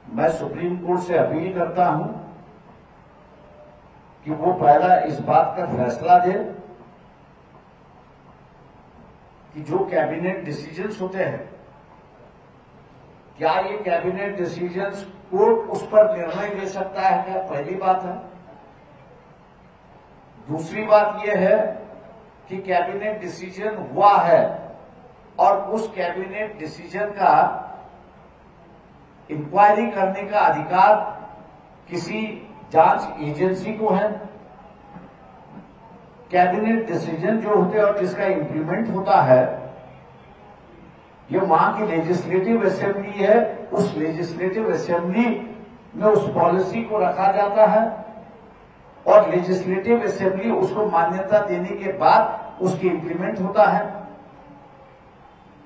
मैं सुप्रीम कोर्ट से अपील करता हूं कि वो पहला इस बात का फैसला दे कि जो कैबिनेट डिसीजंस होते हैं, क्या ये कैबिनेट डिसीजंस कोर्ट उस पर निर्णय ले सकता है क्या? पहली बात है. दूसरी बात यह है कि कैबिनेट डिसीजन हुआ है और उस कैबिनेट डिसीजन का इंक्वायरी करने का अधिकार किसी जांच एजेंसी को है. कैबिनेट डिसीजन जो होते हैं और जिसका इंप्लीमेंट होता है, ये वहां की लेजिस्लेटिव असेंबली है. उस लेजिस्लेटिव असेंबली में उस पॉलिसी को रखा जाता है और लेजिस्लेटिव असेंबली उसको मान्यता देने के बाद उसकी इंप्लीमेंट होता है.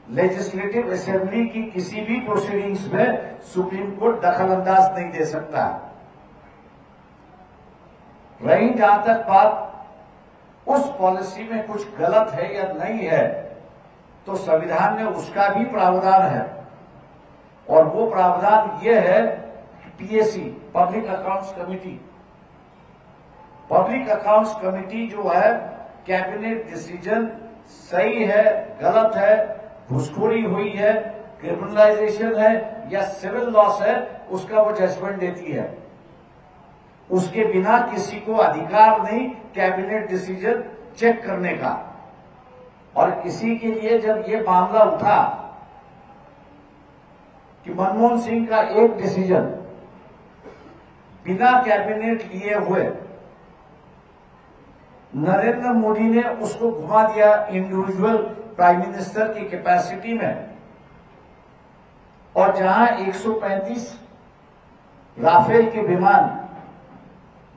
लेजिस्लेटिव असेंबली की किसी भी प्रोसीडिंग्स में सुप्रीम कोर्ट दखल अंदाज नहीं दे सकता. रही जहां तक बात उस पॉलिसी में कुछ गलत है या नहीं है, तो संविधान में उसका भी प्रावधान है और वो प्रावधान ये है कि PAC, public accounts committee, public accounts committee जो है, कैबिनेट डिसीजन सही है, गलत है, घुसखोरी हुई है, क्रिमिनलाइजेशन है या सिविल लॉस है, उसका वो जजमेंट देती है. उसके बिना किसी को अधिकार नहीं कैबिनेट डिसीजन चेक करने का। और इसी के लिए जब ये मामला उठा कि मनमोहन सिंह का एक डिसीजन बिना कैबिनेट लिए हुए नरेंद्र मोदी ने उसको घुमा दिया इंडिविजुअल प्राइम मिनिस्टर की कैपेसिटी में, और जहां 135 राफेल के विमान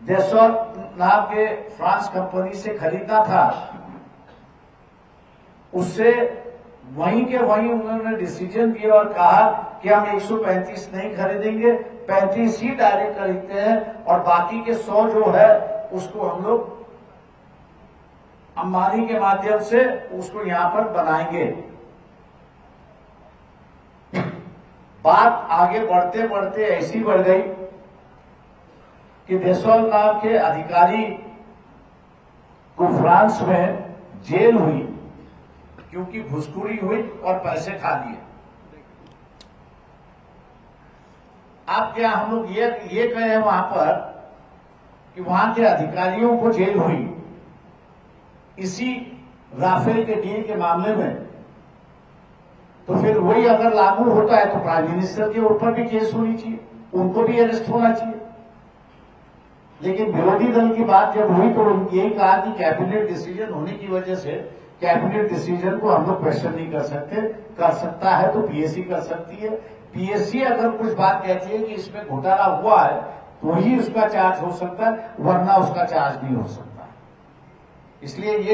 डेसॉल्ट नाम के फ्रांस कंपनी से खरीदना था, उससे वहीं के वहीं उन्होंने डिसीजन दिया और कहा कि हम 135 नहीं खरीदेंगे, 35 ही डायरेक्ट खरीदते हैं और बाकी के 100 जो है उसको हम लोग अंबानी के माध्यम से उसको यहां पर बनाएंगे। बात आगे बढ़ते बढ़ते ऐसी बढ़ गई कि डेसॉल्ट नाम के अधिकारी को फ्रांस में जेल हुई क्योंकि घुसखोरी हुई और पैसे खा लिए। आप क्या हम लोग ये कहे वहां पर कि वहां के अधिकारियों को जेल हुई इसी राफेल के डील के मामले में, तो फिर वही अगर लागू होता है तो प्राइम मिनिस्टर के ऊपर भी केस होनी चाहिए, उनको भी अरेस्ट होना चाहिए। लेकिन विरोधी दल की बात जब हुई तो यही कहा कि कैबिनेट डिसीजन होने की वजह से कैबिनेट डिसीजन को हम लोग क्वेश्चन नहीं कर सकते, कर सकता है तो पीएससी कर सकती है। पीएससी अगर कुछ बात कहती है कि इसमें घोटाला हुआ है तो ही उसका चार्ज हो सकता है, वरना उसका चार्ज नहीं हो सकता। इसलिए ये